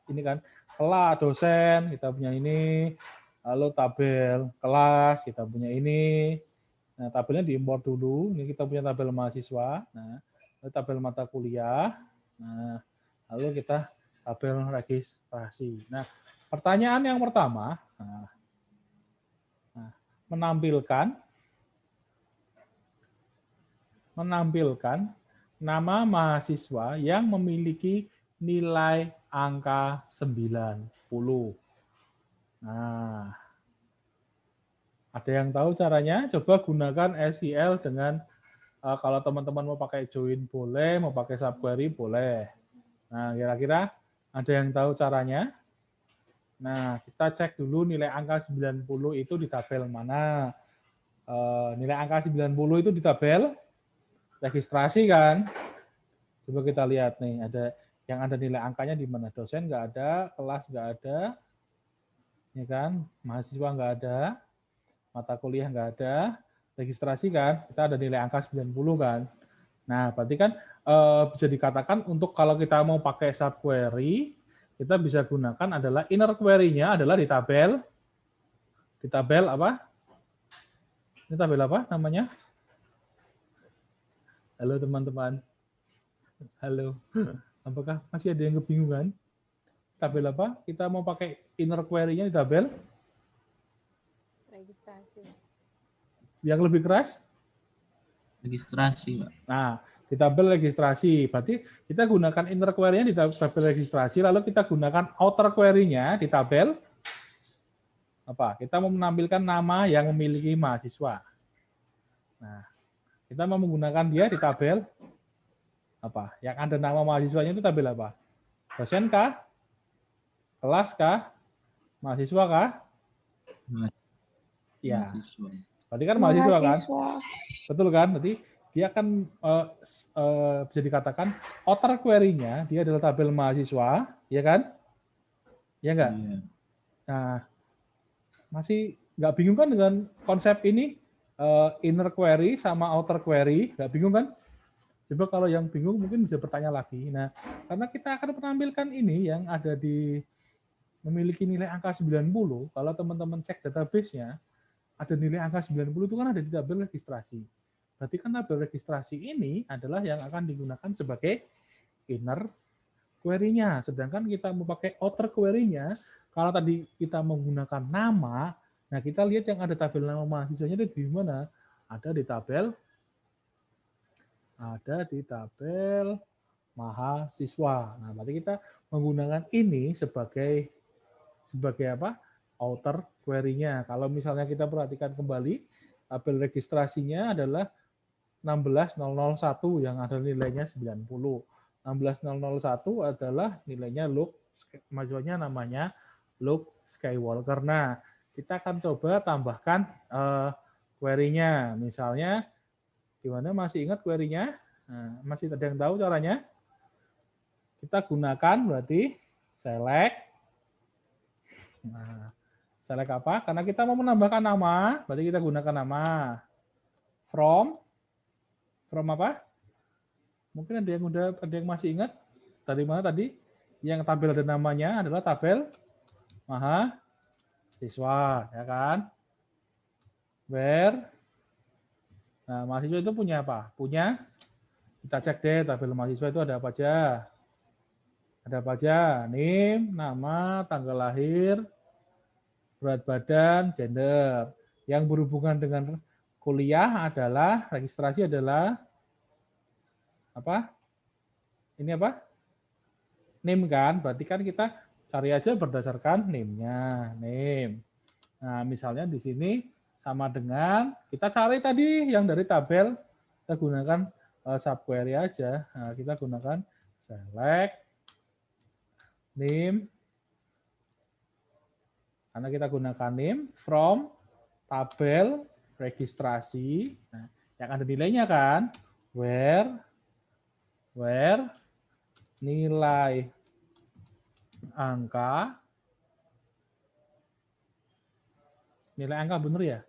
Ini kan kelas dosen, kita punya ini. Lalu tabel kelas, kita punya ini. Nah, tabelnya diimport dulu. Ini kita punya tabel mahasiswa. Nah, lalu tabel mata kuliah. Nah, lalu kita tabel registrasi. Nah, pertanyaan yang pertama, menampilkan nama mahasiswa yang memiliki nilai angka 90. Nah, ada yang tahu caranya? Coba gunakan SEL dengan kalau teman-teman mau pakai join boleh, mau pakai subquery boleh. Nah, kira-kira ada yang tahu caranya? Nah, kita cek dulu nilai angka 90 itu di tabel mana. Nilai angka 90 itu di tabel registrasi kan. Coba kita lihat nih, ada yang ada nilai angkanya di mana. Dosen nggak ada, kelas nggak ada, ya kan? Mahasiswa nggak ada, mata kuliah nggak ada, registrasi kan, kita ada nilai angka 90 kan. Nah, berarti kan bisa dikatakan untuk kalau kita mau pakai subquery, kita bisa gunakan adalah inner query-nya adalah di tabel apa? Ini tabel apa namanya? Halo teman-teman. Halo. Apakah masih ada yang kebingungan? Tabel apa? Kita mau pakai inner query-nya di tabel? Registrasi. Yang lebih keras? Registrasi, Pak. Nah, di tabel registrasi. Berarti kita gunakan inner query-nya di tabel registrasi, lalu kita gunakan outer query-nya di tabel apa? Kita mau menampilkan nama yang memiliki mahasiswa. Nah, kita mau menggunakan dia di tabel apa? Yang ada nama mahasiswanya itu tabel apa? Dosen kah? Kelas kah? Mahasiswa kah? Ya. Mahasiswa. Berarti kan mahasiswa kan? Betul kan? Berarti dia akan bisa dikatakan outer query-nya dia adalah tabel mahasiswa, ya kan? Ya enggak? Iya. Nah, masih nggak bingung kan dengan konsep ini? Inner query sama outer query, nggak bingung kan? Coba kalau yang bingung mungkin bisa bertanya lagi. Nah, karena kita akan menampilkan ini yang ada di memiliki nilai angka 90, kalau teman-teman cek database-nya, ada nilai angka 90 itu kan ada di tabel registrasi. Berarti kan tabel registrasi ini adalah yang akan digunakan sebagai inner query-nya. Sedangkan kita mau pakai outer query-nya, kalau tadi kita menggunakan nama, nah kita lihat yang ada tabel nama mahasiswanya itu di mana? Ada di tabel mahasiswa. Nah, berarti kita menggunakan ini sebagai apa? Outer query-nya. Kalau misalnya kita perhatikan kembali, tabel registrasinya adalah 16001 yang ada nilainya 90. 16001 adalah nilainya Luke, mahasiswanya namanya Luke Skywalker. Nah, kita akan coba tambahkan query-nya. Misalnya, gimana masih ingat query-nya? Nah, masih ada yang tahu caranya? Kita gunakan berarti select. Nah, select apa? Karena kita mau menambahkan nama, berarti kita gunakan nama. From apa? Mungkin ada yang masih ingat dari mana tadi? Yang tabel ada namanya adalah tabel mahasiswa, ya kan? Where? Nah, mahasiswa itu punya apa? Punya, kita cek deh tabel mahasiswa itu ada apa aja. Ada apa aja? Name, nama, tanggal lahir, berat badan, gender. Yang berhubungan dengan kuliah adalah, registrasi adalah apa? Ini apa? Name kan? Berarti kan kita cari aja berdasarkan name-nya. Name. Nah, misalnya di sini sama dengan kita cari tadi yang dari tabel, kita gunakan subquery aja. Nah, kita gunakan select name, karena kita gunakan name from tabel registrasi. Nah, yang ada nilainya kan, where nilai angka benar ya?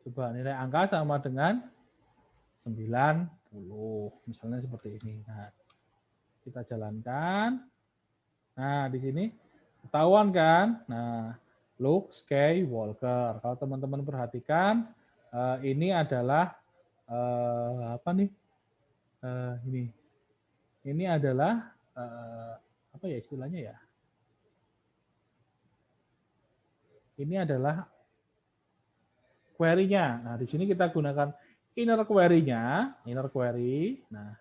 Coba nilai angka sama dengan 90. Misalnya seperti ini. Nah, kita jalankan. Nah, di sini ketahuan kan? Nah, Luke Skywalker. Kalau teman-teman perhatikan, ini adalah apa nih? Ini adalah apa ya istilahnya ya? Ini adalah query-nya. Nah, di sini kita gunakan inner query-nya, inner query. Nah,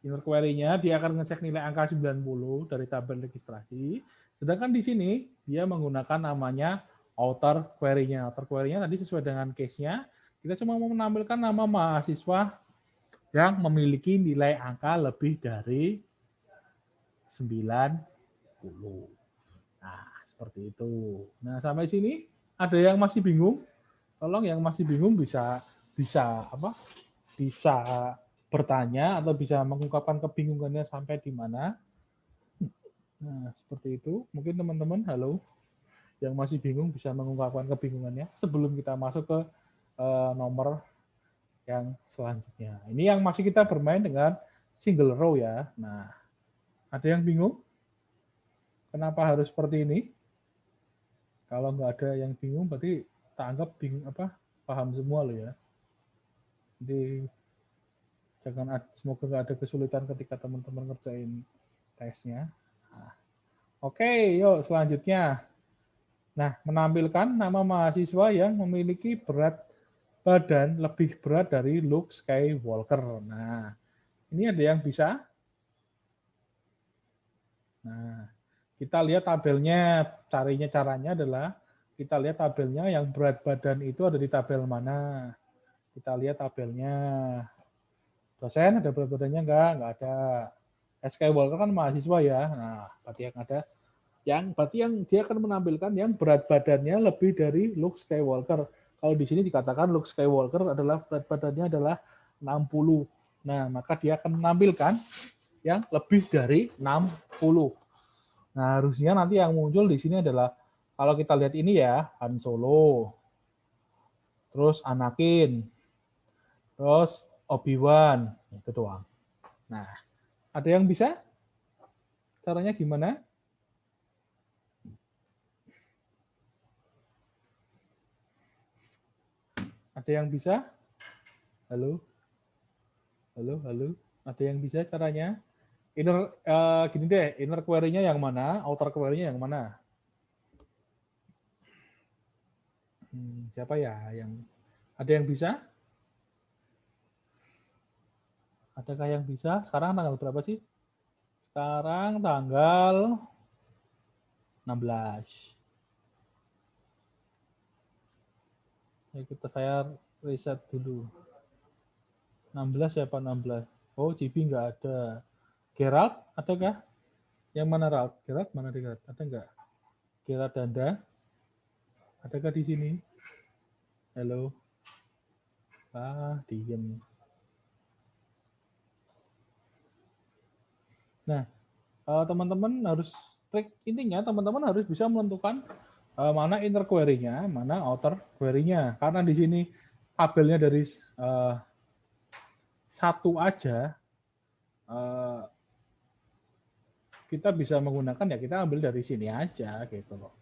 inner query-nya dia akan ngecek nilai angka 90 dari tabel registrasi. Sedangkan di sini dia menggunakan namanya outer query-nya. Outer query-nya tadi sesuai dengan case-nya. Kita cuma mau menampilkan nama mahasiswa yang memiliki nilai angka lebih dari 90. Nah, seperti itu. Nah, sampai sini ada yang masih bingung? Tolong yang masih bingung bisa bertanya atau bisa mengungkapkan kebingungannya sampai di mana. Nah, seperti itu. Mungkin teman-teman, halo, yang masih bingung bisa mengungkapkan kebingungannya sebelum kita masuk ke nomor yang selanjutnya. Ini yang masih kita bermain dengan single row ya. Nah, ada yang bingung? Kenapa harus seperti ini? Kalau nggak ada yang bingung, berarti tak anggap bingung paham semua loh ya. Jadi semoga nggak ada kesulitan ketika teman-teman ngerjain tesnya. Nah, oke, yuk selanjutnya. Nah, menampilkan nama mahasiswa yang memiliki berat badan lebih berat dari Luke Skywalker. Nah, ini ada yang bisa? Nah, kita lihat tabelnya, caranya adalah kita lihat tabelnya yang berat badan itu ada di tabel mana. Kita lihat tabelnya. Dosen ada berat badannya enggak ada. Skywalker kan mahasiswa ya. Nah, berarti yang dia akan menampilkan yang berat badannya lebih dari Luke Skywalker. Kalau di sini dikatakan Luke Skywalker adalah berat badannya adalah 60. Nah, maka dia akan menampilkan yang lebih dari 60. Nah, harusnya nanti yang muncul di sini adalah kalau kita lihat ini ya, Han Solo, terus Anakin, terus Obi-Wan, itu doang. Nah, ada yang bisa? Caranya gimana? Ada yang bisa? Halo? Halo, halo? Ada yang bisa caranya? Gini deh, inner query-nya yang mana? Outer query-nya yang mana? Siapa ya yang ada yang bisa? Adakah yang bisa? Sekarang tanggal berapa sih? Sekarang tanggal 16. Ya, saya riset dulu. 16 siapa 16? Oh, JB nggak ada. Gerald, adakah? Yang mana Ralph? Gerald mana Gerald? Ada nggak? Gerald Danda? Adakah di sini? Halo? Diem. Nah, teman-teman harus intinya teman-teman harus bisa menentukan mana inner query-nya, mana outer query-nya. Karena di sini tabelnya dari satu aja, kita bisa menggunakan ya kita ambil dari sini aja gitu loh.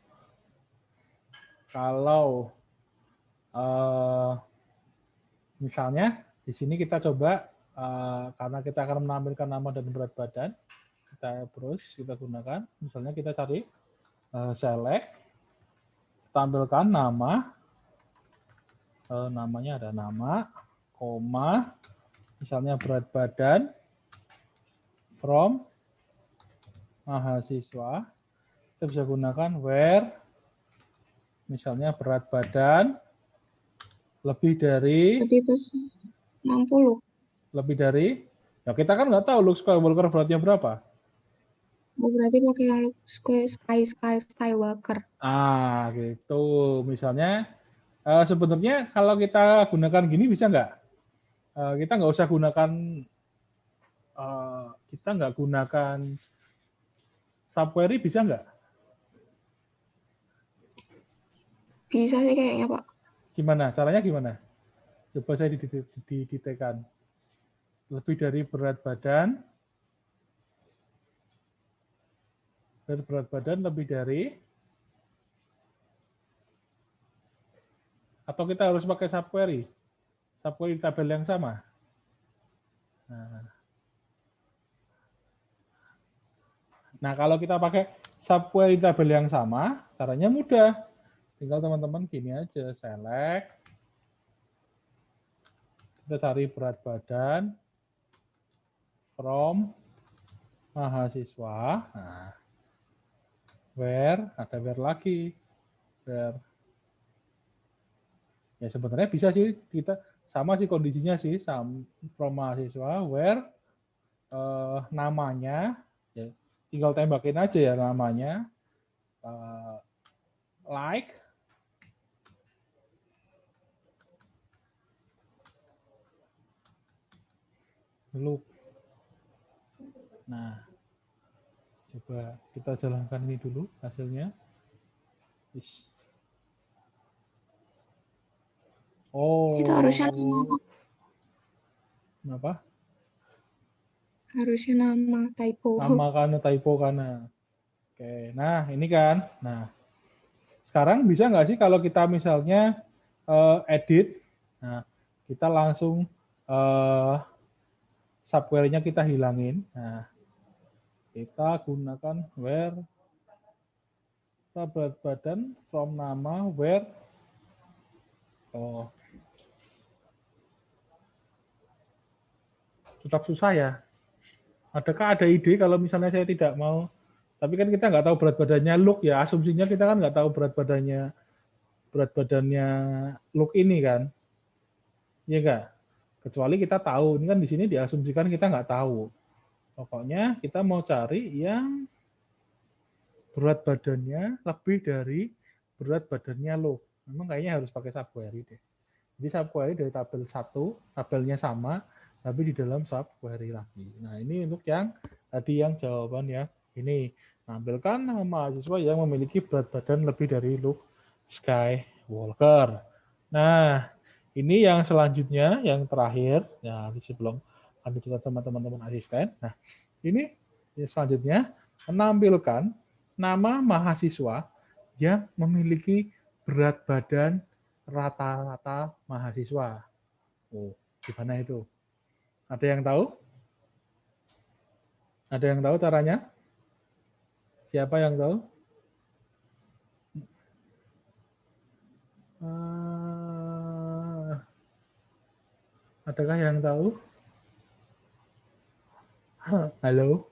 Kalau misalnya di sini kita coba karena kita akan menampilkan nama dan berat badan, kita gunakan, misalnya kita cari select, tampilkan nama, namanya ada nama, koma, misalnya berat badan, from, mahasiswa, kita bisa gunakan where Misalnya berat badan lebih dari Lebih besar 60. ya kita kan nggak tahu Luke Skywalker beratnya berapa. Oh, berarti pakai yang Skywalker. Gitu. Misalnya sebenarnya kalau kita gunakan gini bisa nggak? Kita nggak usah gunakan subquery, bisa nggak? Bisa sih kayaknya, Pak. Gimana? Caranya gimana? Coba saya diditekan. Lebih dari berat badan lebih dari, atau kita harus pakai subquery di tabel yang sama. Nah, kalau kita pakai subquery di tabel yang sama, caranya mudah. Tinggal teman-teman gini aja, select, kita cari berat badan from mahasiswa. Nah, where, ada where lagi. Where. Ya sebenarnya bisa sih, kita sama sih kondisinya sih, from mahasiswa, where namanya, ya, tinggal tembakin aja ya namanya, like, look. Nah, coba kita jalankan ini dulu hasilnya. Oh. Itu harusnya nama. Kenapa? Harusnya nama typo. Nama karena typo karena. Oke, nah ini kan. Nah, sekarang bisa nggak sih kalau kita misalnya edit, nah kita langsung subquery-nya kita hilangin. Nah, kita gunakan where berat badan from nama where. Oh, tetap susah ya. Adakah ada ide kalau misalnya saya tidak mau, tapi kan kita nggak tahu berat badannya Luke ya, asumsinya kita kan nggak tahu berat badannya Luke ini kan, iya nggak? Kecuali kita tahu, ini kan di sini diasumsikan kita nggak tahu. Pokoknya kita mau cari yang berat badannya lebih dari berat badannya Luke. Memang kayaknya harus pakai subquery deh. Jadi subquery dari tabel 1, tabelnya sama, tapi di dalam subquery lagi. Nah, ini untuk yang tadi yang jawaban ya. Ini, tampilkan nama mahasiswa yang memiliki berat badan lebih dari Luke Skywalker. Nah, ini yang selanjutnya, yang terakhir, ya sebelum lanjutkan sama teman-teman asisten. Nah, ini selanjutnya menampilkan nama mahasiswa yang memiliki berat badan rata-rata mahasiswa. Oh, gimana itu? Ada yang tahu? Ada yang tahu caranya? Siapa yang tahu? Adakah yang tahu? Halo?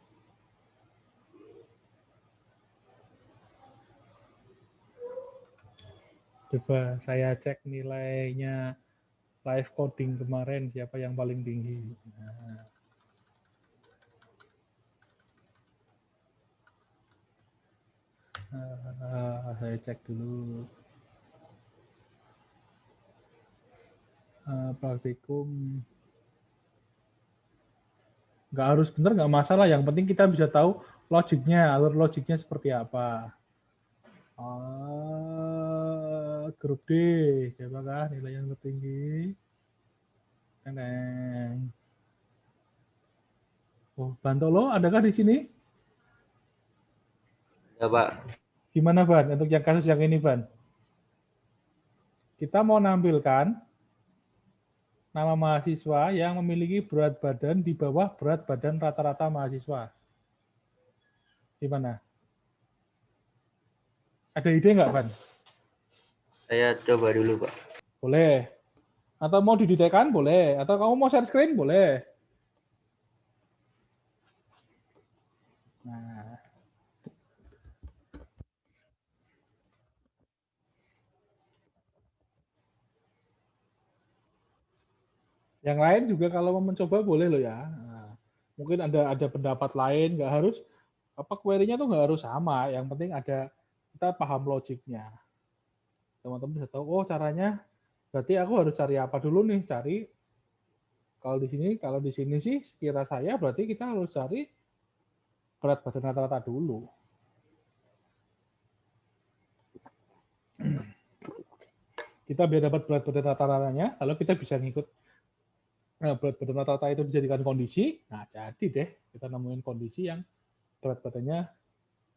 Coba saya cek nilainya live coding kemarin, siapa yang paling tinggi. Saya cek dulu. Praktikum. Nggak harus benar, nggak masalah. Yang penting kita bisa tahu logiknya, alur logiknya seperti apa. Grup D, siapakah nilai yang tertinggi? Teneng. Oh, Bantolo, adakah di sini? Ya, Pak. Gimana, Ban, untuk yang kasus yang ini, Ban? Kita mau nampilkan nama mahasiswa yang memiliki berat badan di bawah berat badan rata-rata mahasiswa. Gimana? Ada ide nggak, Ban? Saya coba dulu, Pak. Boleh. Atau mau didetekan? Boleh. Atau kamu mau share screen? Boleh. Nah. Yang lain juga kalau mau mencoba boleh loh ya. Nah, mungkin ada pendapat lain, nggak harus query-nya tuh nggak harus sama. Yang penting ada kita paham logiknya. Teman-teman bisa tahu, oh caranya berarti aku harus cari apa dulu nih? Cari kalau di sini sih sekira saya berarti kita harus cari berat badan rata-rata dulu. Kita biar dapat berat badan rata-ratanya, lalu kita bisa ngikut berat badan rata-rata itu dijadikan kondisi. Nah, jadi deh kita nemuin kondisi yang berat badannya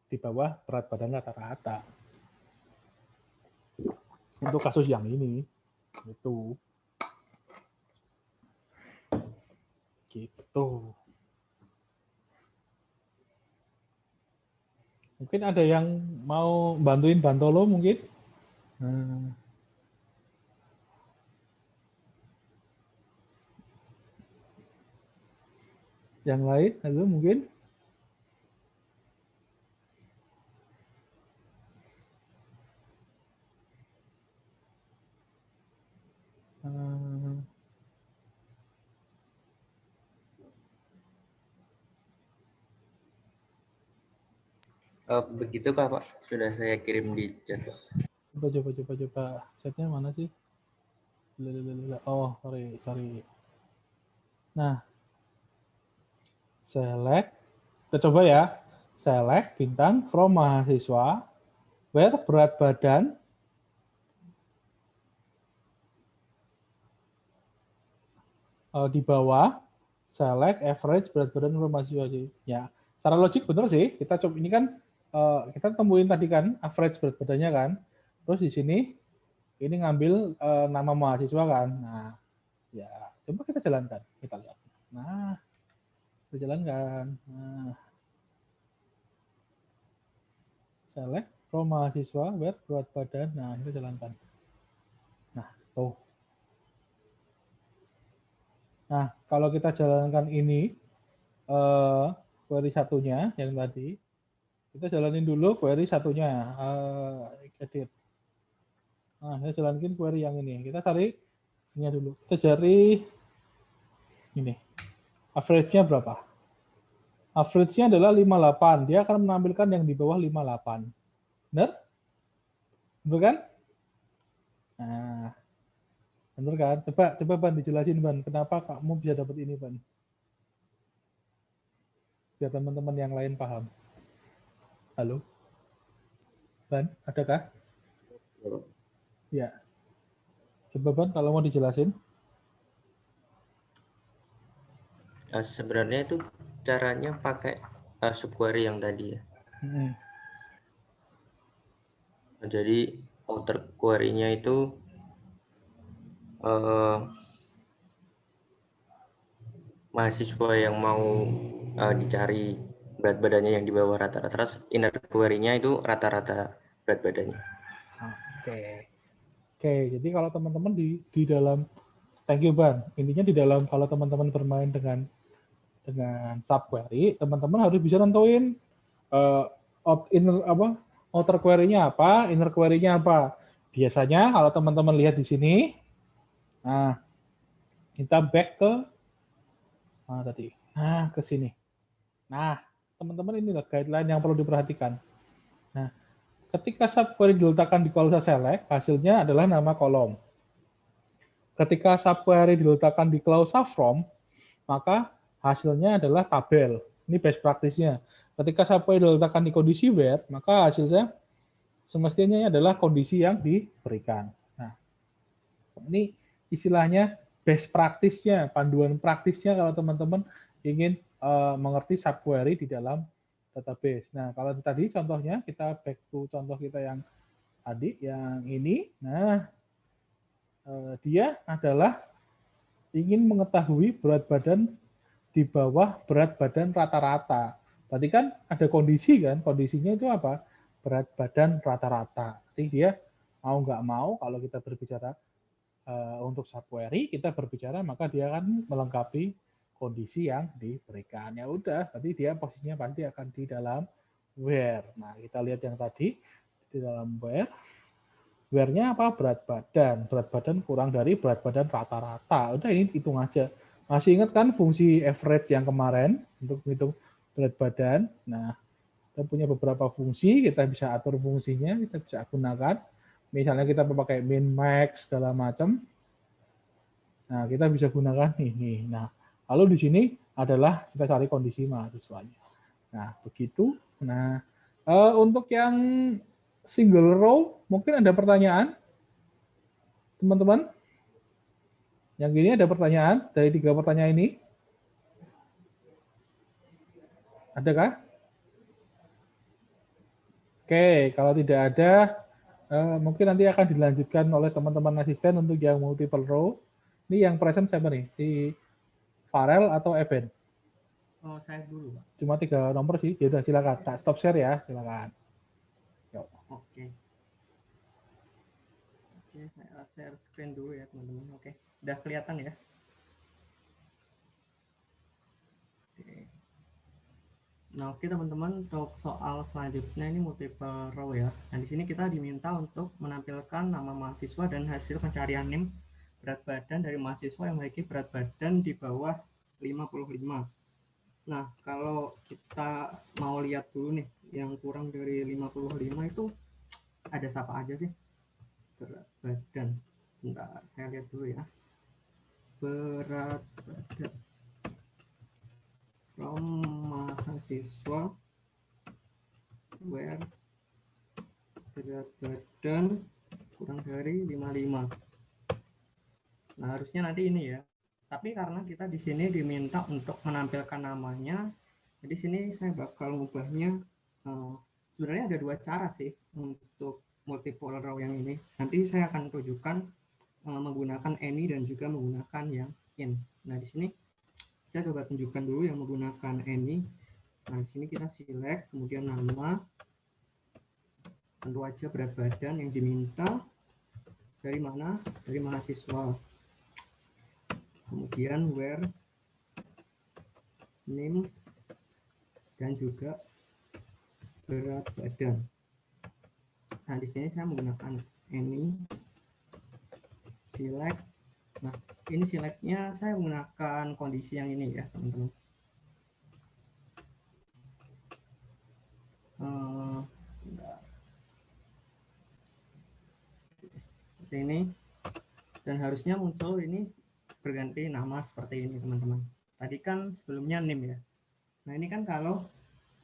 di bawah berat badan rata-rata. Untuk kasus yang ini, itu. Gitu. Mungkin ada yang mau bantuin Bantolo mungkin? Yang lain, halo mungkin? Begitu Kak, Pak. Sudah saya kirim di chat, Pak. Coba. Chatnya mana sih? Oh, sorry. Nah, select. Kita coba ya. Select bintang from mahasiswa, where berat badan di bawah, select average berat badan from mahasiswa. Ya, secara logik benar sih. Kita coba ini kan kita temuin tadi kan average berat badannya kan. Terus di sini ini ngambil nama mahasiswa kan. Nah, ya coba kita jalankan. Kita lihat. Nah, kita jalankan. Nah, select from mahasiswa, where berat badan. Nah, kita jalankan. Nah, tuh. Nah, kalau kita jalankan ini, query satunya yang tadi, kita jalanin dulu query satunya. Edit. Nah, kita jalankan query yang ini. Kita cari ini dulu. Kita cari ini. Average-nya berapa? Average-nya adalah 58. Dia akan menampilkan yang di bawah 58. Benar? Benar kan? Nah, benar kan? Coba Ban dijelasin Ban, kenapa kamu bisa dapat ini Ban? Biar teman-teman yang lain paham. Halo? Ban, adakah? Ya. Coba Ban kalau mau dijelasin. Sebenarnya itu caranya pakai subquery yang tadi ya. Jadi outer query-nya itu mahasiswa yang mau dicari berat badannya yang di bawah rata-rata, inner query-nya itu rata-rata berat badannya. Oke, jadi kalau teman-teman di dalam, thank you Ban, intinya di dalam kalau teman-teman bermain dengan subquery, teman-teman harus bisa nentuin outer query-nya apa, inner query-nya apa. Biasanya kalau teman-teman lihat di sini, nah kita back ke mana tadi? Nah, ke sini. Nah, teman-teman ini guideline yang perlu diperhatikan. Nah, ketika subquery diletakkan di klausa select, hasilnya adalah nama kolom. Ketika subquery diletakkan di klausa from, maka hasilnya adalah tabel. Ini best practice-nya. Ketika subquery diletakkan di kondisi where, maka hasilnya semestinya adalah kondisi yang diberikan. Nah, ini istilahnya best practice-nya, panduan praktisnya kalau teman-teman ingin mengerti subquery di dalam database. Nah, kalau tadi contohnya, kita back to contoh kita yang tadi, yang ini. Nah, dia adalah ingin mengetahui berat badan di bawah berat badan rata-rata. Berarti kan ada kondisi kan, kondisinya itu apa? Berat badan rata-rata. Jadi dia mau nggak mau kalau kita berbicara untuk subquery, kita berbicara maka dia akan melengkapi kondisi yang diberikan. Ya udah, berarti dia posisinya pasti akan di dalam where. Nah, kita lihat yang tadi di dalam where. Where-nya apa? Berat badan. Berat badan kurang dari berat badan rata-rata. Udah ini hitung aja. Masih ingat kan fungsi average yang kemarin untuk menghitung berat badan? Nah, kita punya beberapa fungsi, kita bisa atur fungsinya, kita bisa gunakan. Misalnya kita pakai min, max, segala macam. Nah, kita bisa gunakan ini. Nah, lalu di sini adalah kita cari kondisi mahasiswanya. Nah, begitu. Nah, untuk yang single row, mungkin ada pertanyaan? Teman-teman? Yang ini ada pertanyaan dari 3 pertanyaan ini? Adakah? Oke, kalau tidak ada, mungkin nanti akan dilanjutkan oleh teman-teman asisten untuk yang multiple row. Ini yang present siapa nih? Si Farel atau Eben? Oh, saya dulu, Pak. Cuma 3 nomor sih. Ya udah silakan. Kak, stop share ya, silakan. Yuk. Oke. Oke, saya share screen dulu ya, teman-teman. Oke, udah kelihatan ya? Oke. Nah, oke teman-teman, untuk soal selanjutnya ini multiple row ya. Nah, di sini kita diminta untuk menampilkan nama mahasiswa dan hasil pencarian NIM berat badan dari mahasiswa yang memiliki berat badan di bawah 55. Nah, kalau kita mau lihat dulu nih, yang kurang dari 55 itu ada siapa aja sih? Berat badan. Bentar, saya lihat dulu ya. Berat badan from mahasiswa where berat badan kurang dari 55. Nah, harusnya nanti ini ya. Tapi karena kita di sini diminta untuk menampilkan namanya, jadi sini saya bakal ngubahnya. Sebenarnya ada 2 cara sih untuk multiple row yang ini. Nanti saya akan tunjukkan menggunakan any dan juga menggunakan yang in. Nah, di sini saya coba tunjukkan dulu yang menggunakan any. Nah, di sini kita select, kemudian nama, tentu aja berat badan yang diminta dari mana? Dari mahasiswa. Kemudian where, name, dan juga berat badan. Nah, di sini saya menggunakan any, select. Nah, ini selectnya saya menggunakan kondisi yang ini ya, teman-teman. Seperti ini. Dan harusnya muncul ini berganti nama seperti ini, teman-teman. Tadi kan sebelumnya name ya. Nah, ini kan kalau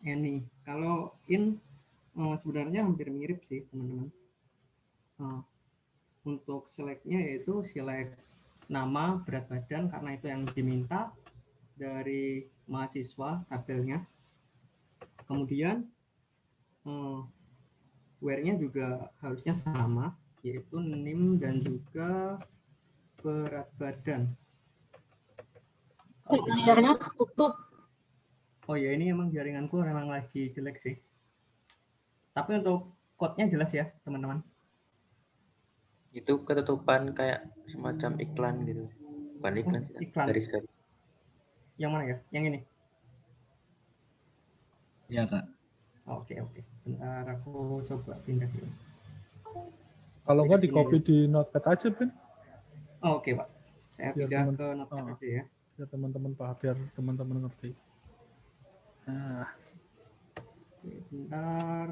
any. Kalau in sebenarnya hampir mirip sih, teman-teman. Untuk selectnya yaitu select nama, berat badan, karena itu yang diminta dari mahasiswa tabelnya. Kemudian where-nya juga harusnya sama, yaitu name dan juga berat badan. Layarnya ketutup. Oh ya, ini emang jaringanku memang lagi jelek sih. Tapi untuk code-nya jelas ya, teman-teman. Itu ketutupan kayak semacam iklan gitu. Bukan iklan sih, iklan. garis-garis. Yang mana ya? Yang ini? Iya, Kak. Oke. Bentar, aku coba pindah dulu. Kalau nggak di copy di notepad aja, Ben. Oh, oke, Pak. Saya Biar pindah ke notepad aja ya. Biar teman-teman paham, biar teman-teman ngerti. Nah. Oke, bentar.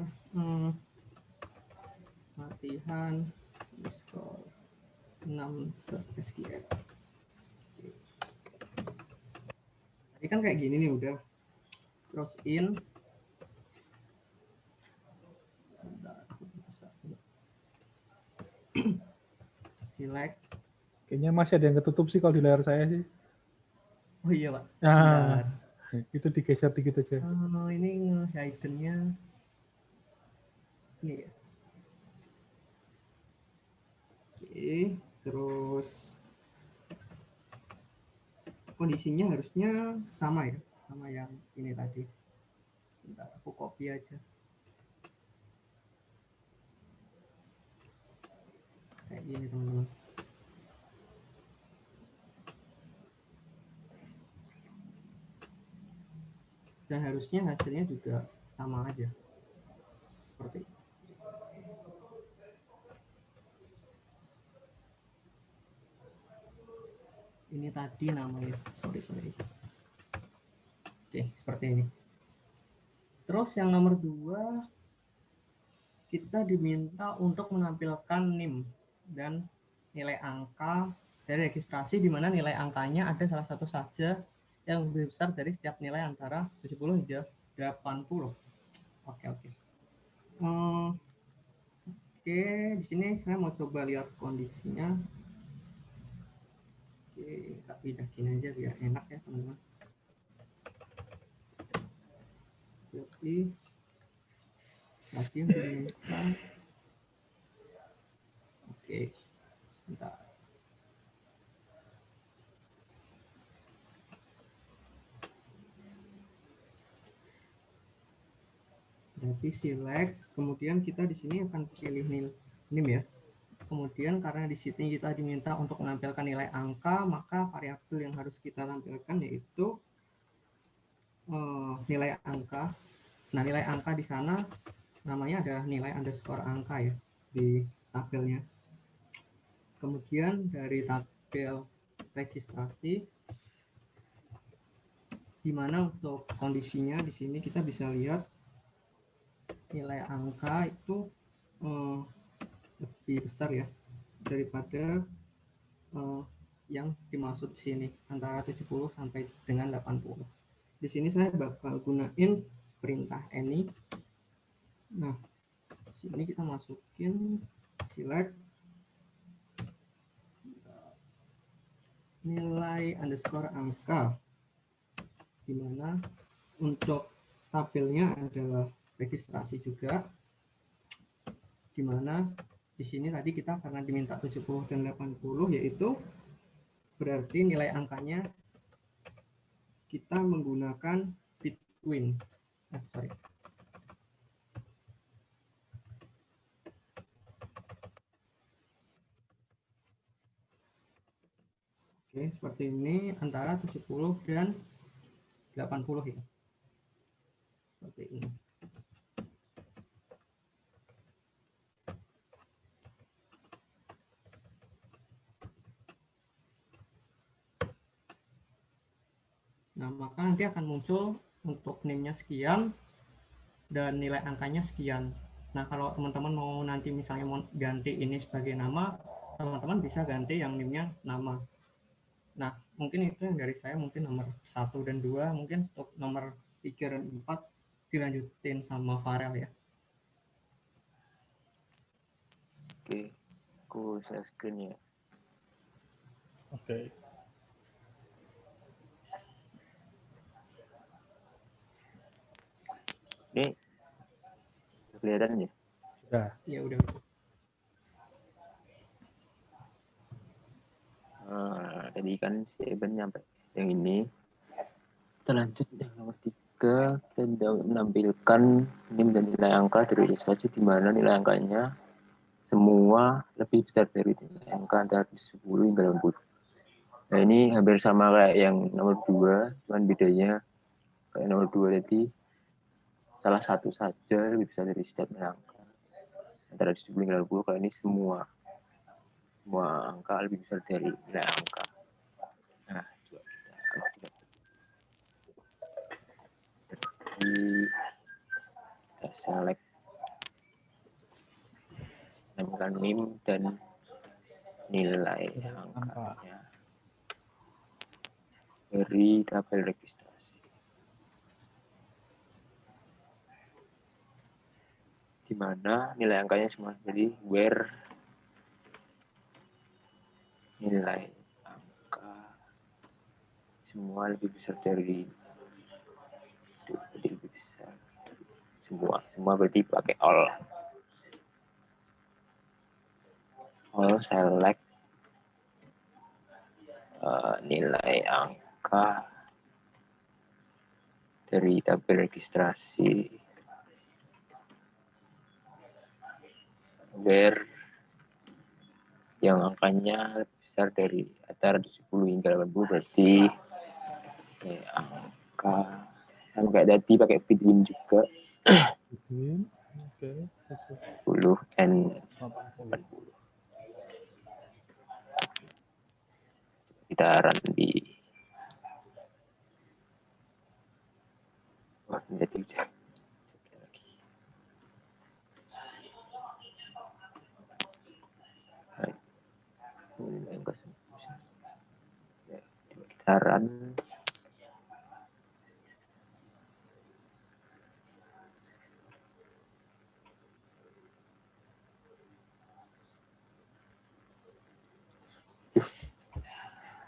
Latihan skor 6.sql. Tadi kan kayak gini nih udah. Cross in. Select. Kayaknya masih ada yang ketutup sih kalau di layar saya sih. Oh iya, Pak. Nah, itu digeser dikit aja. Ini hidden-nya ini ya. Oke, terus kondisinya harusnya sama ya, sama yang ini tadi. Bentar, aku copy aja. Kayak gini, teman-teman. Dan harusnya hasilnya juga sama aja. Seperti itu. ini tadi namanya, sorry. Oke, seperti ini. Terus yang nomor 2, kita diminta untuk menampilkan NIM dan nilai angka dari registrasi, di mana nilai angkanya ada salah satu saja yang lebih besar dari setiap nilai antara 70 hingga 80. Oke. Oke, di sini saya mau coba lihat kondisinya. Oke, tak pindahin aja biar enak ya teman-teman. Jadi tadi yang diminta. Oke, sebentar. Berarti select, kemudian kita di sini akan pilih NIM ya. Kemudian karena di sini kita diminta untuk menampilkan nilai angka, maka variabel yang harus kita tampilkan yaitu nilai angka. Nah, nilai angka di sana namanya adalah nilai underscore angka ya di tabelnya. Kemudian dari tabel registrasi, di mana untuk kondisinya di sini kita bisa lihat nilai angka itu lebih besar ya daripada yang dimaksud di sini antara 70 sampai dengan 80. Di sini saya bakal gunain perintah any. Nah, di sini kita masukin select nilai underscore angka, di mana untuk tabelnya adalah registrasi juga, di mana di sini tadi kita karena diminta 70 dan 80, yaitu berarti nilai angkanya kita menggunakan between. Oke, seperti ini antara 70 dan 80 ya. Seperti ini. Nah, maka nanti akan muncul untuk NIM-nya sekian dan nilai angkanya sekian. Nah, kalau teman-teman mau nanti misalnya mau ganti ini sebagai nama, teman-teman bisa ganti yang NIM-nya nama. Nah, mungkin itu yang dari saya, mungkin nomor 1 dan 2, mungkin untuk nomor 3 dan 4 dilanjutin sama Farel ya. Oke, aku share screen ya. Oke. Ini kelihatan ya? Sudah. Ya udah. Tadi kan si Eben nyampe yang ini. Kita lanjut yang nomor 3. Kita menampilkan NIM dan nilai angka dari registrasi, di mana nilai angkanya semua lebih besar dari nilai angka antara 10 hingga 80. Nah, ini hampir sama kayak yang nomor 2, cuman bedanya kayak nomor 2 tadi salah satu saja lebih besar dari setiap nilai angka antara 10 hingga 80. Kalau ini semua angka lebih besar dari nilai angka. Nah, kita select menemukan NIM dan nilai angkanya dari tabel registrasi, di mana nilai angkanya semua. Jadi where nilai angka semua lebih besar dari itu, jadi lebih besar semua berarti pakai all select nilai angka dari tabel registrasi where yang angkanya lebih besar dari antara 10 hingga 80, berarti angka yang kayak tadi pakai between juga. Between, oke. 10 and 80. sekitaran di jadi udah. Ini angka ya, di sekitaran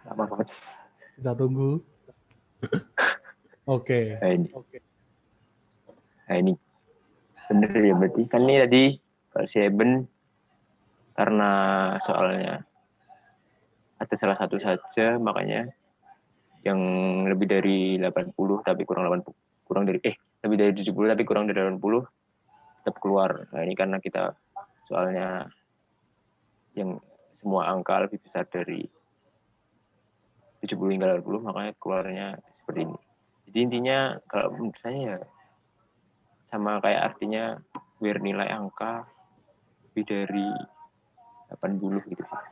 lama banget. Kita tunggu. Oke. Nah, ini bener ya, berarti kan ini tadi kalau Sheben karena soalnya ada salah satu saja, makanya yang lebih dari 80 tapi kurang 80 kurang dari lebih dari 70 tapi kurang dari 80 tetap keluar. Nah, ini karena kita soalnya yang semua angka lebih besar dari 70 hingga 80, makanya keluarnya seperti ini. Jadi intinya kalau menurut saya ya sama kayak artinya where nilai angka lebih dari 80 gitu sih.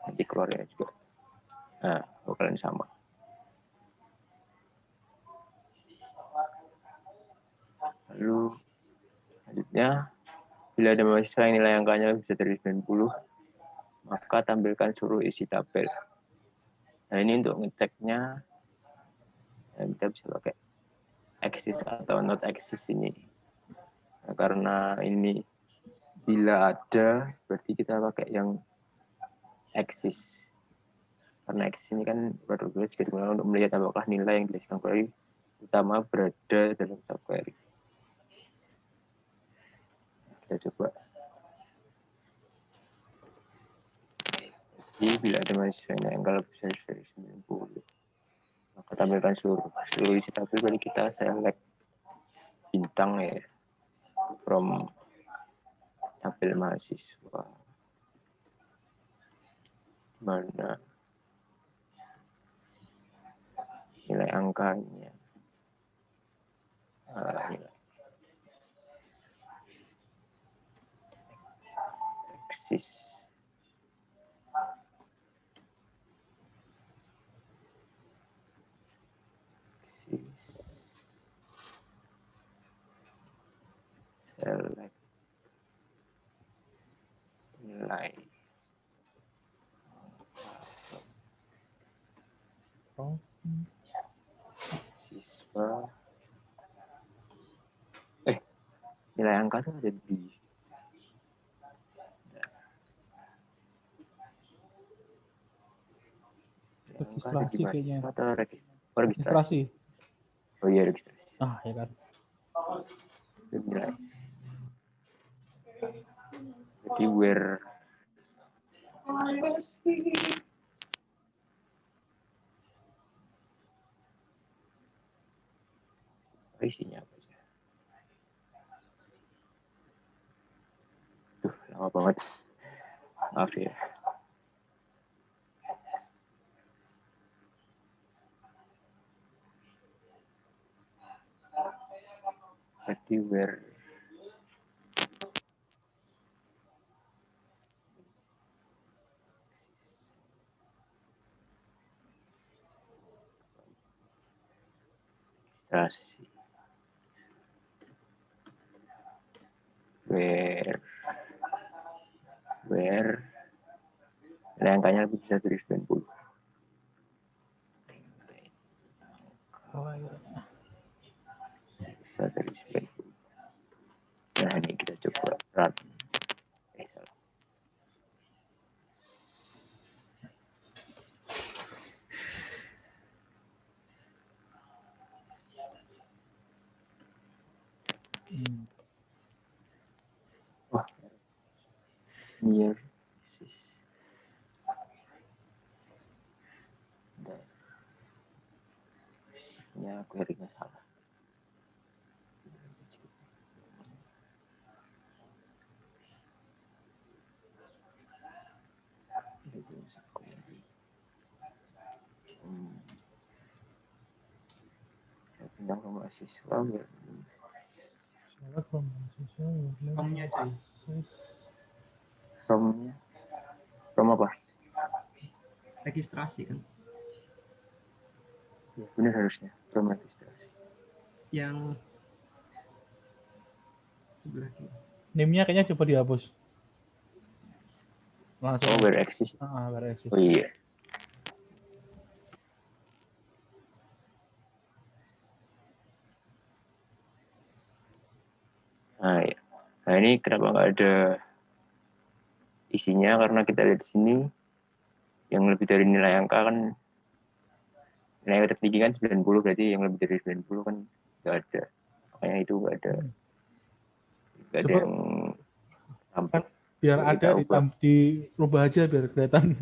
Nanti keluarnya juga. Nah, bakalan sama. Lalu selanjutnya, bila ada mahasiswa yang nilai angkanya bisa dari 90, maka tampilkan suruh isi tabel. Nah, ini untuk ngeceknya, kita bisa pakai exist atau not exist ini. Nah, karena ini bila ada, berarti kita pakai yang exist. Karena exist ini kan berarti juga digunakan untuk melihat apakah nilai yang dihasilkan query utama berada dalam subquery. Kita coba. Jadi bila ada mahasiswa yang angka lebih dari 90, maka tampilkan seluruh isi tabel. Jadi kita select bintang ya from tabel mahasiswa. Mana nilai angkanya. Nilai exist. Select nilai siswa. Nilai angka itu ada di Registrasi kayaknya. Atau registrasi. Oh iya, registrasi. Ah, ya kan. Nilai. Jadi where isinya apa aja? Lama banget. Maaf ya. Jadi where registrasi. Where nilai angkanya lebih bisa dari 90. Bisa dari 90. Nah, ini kita coba run. Salah. Wah, near ya query-nya salah. Saya pindah ke mahasiswa ya. From-nya aja. From apa? Registrasi kan. Ya, benar harusnya from registrasi. Yang sebelah kiri. NIM-nya kayaknya coba dihapus. Langsung. Oh, where exist. Where exist. Oh iya. Nah, ya. Nah, ini kenapa nggak ada isinya? Karena kita lihat di sini yang lebih dari nilai angka kan nilai tertinggi kan 90, berarti yang lebih dari 90 kan nggak ada. Makanya itu nggak ada. Nggak ada Coba yang sampai. biar Ya, ada kita ubah. dirubah aja biar kelihatan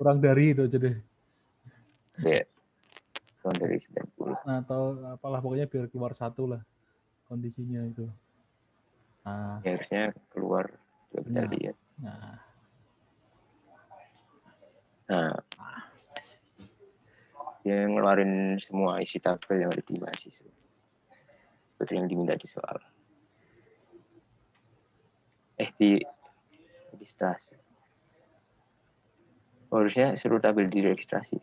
kurang dari itu aja deh. Ya, kurang dari 90. Nah, atau apalah pokoknya biar keluar satu lah kondisinya itu. Nah, Ya, harusnya keluar. Coba kita Nah. lihat. nah, Nah, dia ngeluarin semua isi tabel yang ada di mahasiswa. Seperti yang diminta di soal. Di registrasi. Oh, harusnya seluruh tabel di registrasi.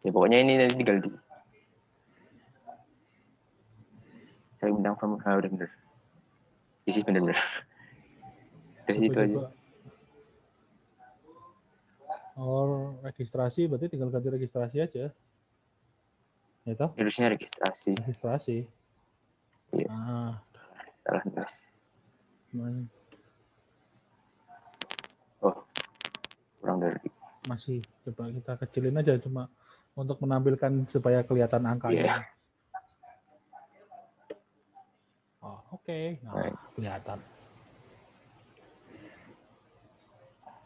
Ya, pokoknya ini nanti tinggal di. Saya bintang form, udah bener. Isi bener-bener. Dari situ aja. coba. Oh, registrasi berarti tinggal ganti registrasi aja. Ya toh? Harusnya registrasi. Registrasi. Iya. Salah nulis. Oh, kurang dari. Masih. Coba kita kecilin aja cuma untuk menampilkan supaya kelihatan angkanya. Iya. Oh, oke. Nah, kelihatan.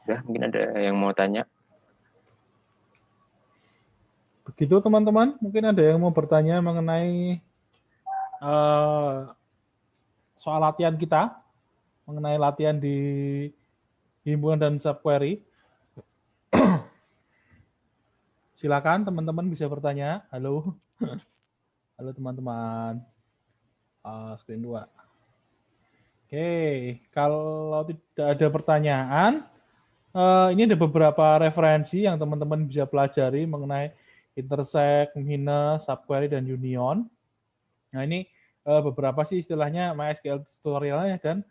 Udah, mungkin ada yang mau tanya. Begitu teman-teman, mungkin ada yang mau bertanya mengenai soal latihan kita, mengenai latihan di himpunan dan subquery. Silakan teman-teman bisa bertanya. Halo. Halo teman-teman. Screen 2. Oke, kalau tidak ada pertanyaan, ini ada beberapa referensi yang teman-teman bisa pelajari mengenai intersect, minus, subquery, dan union. Nah, ini beberapa sih istilahnya MySQL tutorialnya dan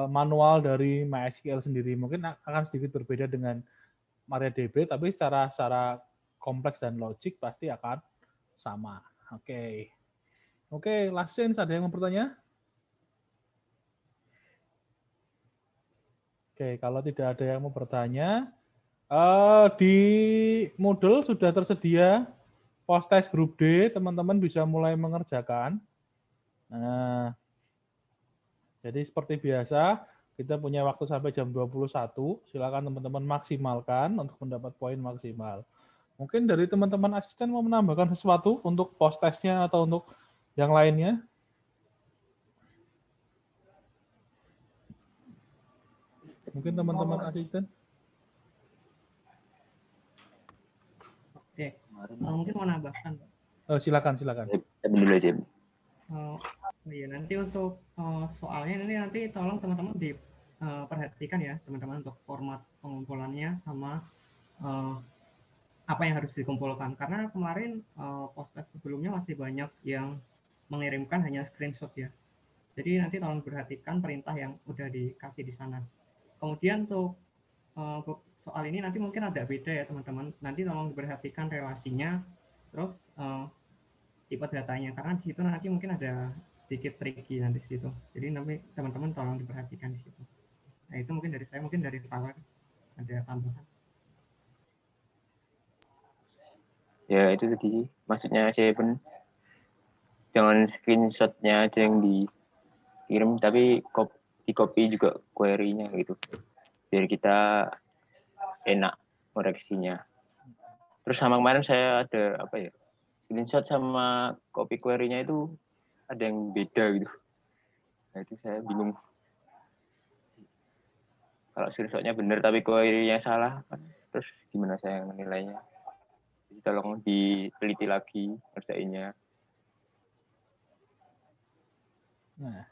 manual dari MySQL sendiri. Mungkin akan sedikit berbeda dengan MariaDB, tapi secara kompleks dan logik pasti akan sama. Oke, last chance, ada yang mau bertanya? Oke, kalau tidak ada yang mau bertanya, di Moodle sudah tersedia post test grup D, teman-teman bisa mulai mengerjakan. Nah, jadi seperti biasa, kita punya waktu sampai jam 21. Silakan teman-teman maksimalkan untuk mendapat poin maksimal. Mungkin dari teman-teman asisten mau menambahkan sesuatu untuk post testnya atau untuk yang lainnya? Mungkin teman-teman asisten? Oke, mungkin mau nambahkan. Silakan. Dulu aja. Iya, nanti untuk soalnya nanti tolong teman-teman diperhatikan ya teman-teman untuk format pengumpulannya sama apa yang harus dikumpulkan, karena kemarin post-test sebelumnya masih banyak yang mengirimkan hanya screenshot ya. Jadi nanti tolong perhatikan perintah yang udah dikasih di sana. Kemudian untuk soal ini nanti mungkin ada beda ya teman-teman. Nanti tolong diperhatikan relasinya, terus tipe datanya, karena di situ nanti mungkin ada sedikit tricky nanti di situ. Jadi nanti teman-teman tolong diperhatikan di situ. Nah, itu mungkin dari saya, mungkin dari Power ada tambahan. Ya, itu tadi maksudnya saya pun jangan screenshotnya aja yang dikirim, tapi di copy juga query-nya gitu. Biar kita enak koreksinya. Terus sama kemarin saya ada screenshot sama copy query-nya itu ada yang beda gitu. Nah, itu saya bingung. Kalau screenshot-nya benar tapi query-nya salah, terus gimana saya menilainya? Jadi tolong diteliti lagi ngerjainnya. Nah.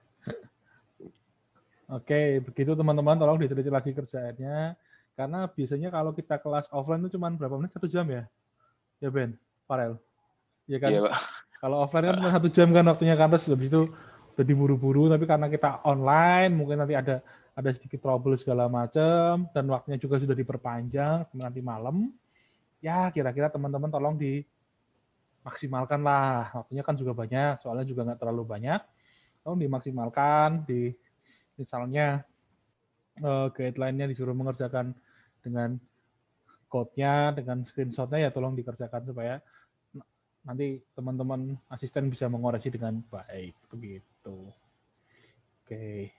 Oke, begitu teman-teman, tolong diteliti lagi kerjaannya. Karena biasanya kalau kita kelas offline itu cuma berapa menit? 1 jam ya? Ya Ben, Farel? Ya kan? Iya, Pak. Kalau offline kan cuma 1 jam kan waktunya kan, terus habis itu udah diburu-buru, tapi karena kita online mungkin nanti ada sedikit trouble segala macam dan waktunya juga sudah diperpanjang sampai nanti malam. Ya kira-kira teman-teman tolong dimaksimalkan lah. Waktunya kan juga banyak, soalnya juga nggak terlalu banyak. Tolong dimaksimalkan, misalnya guideline-nya disuruh mengerjakan dengan code-nya, dengan screenshot-nya ya tolong dikerjakan supaya nanti teman-teman asisten bisa mengoreksi dengan baik begitu. Oke.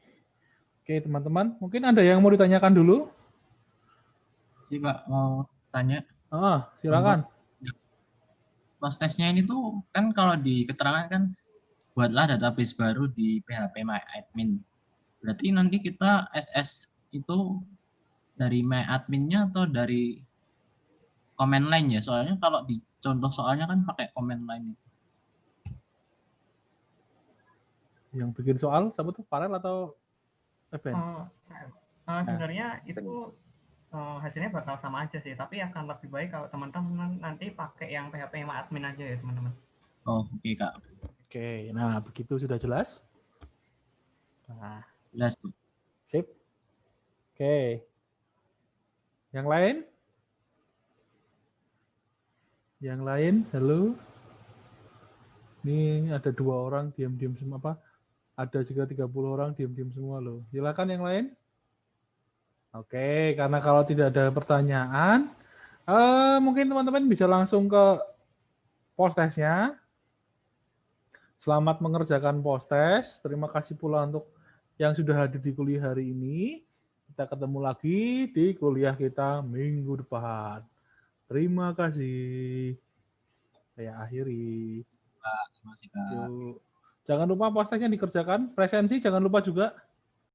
Oke, teman-teman, mungkin ada yang mau ditanyakan dulu? Jadi Pak mau tanya, Silakan. prosesnya ini tuh kan kalau di keterangan kan buatlah database baru di PHP MyAdmin. Berarti nanti kita SS itu dari MyAdmin-nya atau dari command line ya? Soalnya kalau di contoh soalnya kan pakai command line. Yang bikin soal siapa tuh? Farel atau Eben? Sebenarnya itu hasilnya bakal sama aja sih, tapi akan lebih baik kalau teman-teman nanti pakai yang PHP admin aja ya teman-teman. Oh, oke Kak. Oke, nah begitu sudah jelas. Nah, Jelas. sip. Oke. Yang lain? Yang lain, halo. Ini ada 2 orang diam-diam semua apa? Ada juga 30 orang diam-diam semua loh. Silakan yang lain. Oke, karena kalau tidak ada pertanyaan, mungkin teman-teman bisa langsung ke post testnya. Selamat mengerjakan post test. Terima kasih pula untuk yang sudah hadir di kuliah hari ini. Kita ketemu lagi di kuliah kita minggu depan. Terima kasih. Saya akhiri. Pak, terima kasih Kak. Yuk. Jangan lupa post testnya dikerjakan. Presensi jangan lupa juga.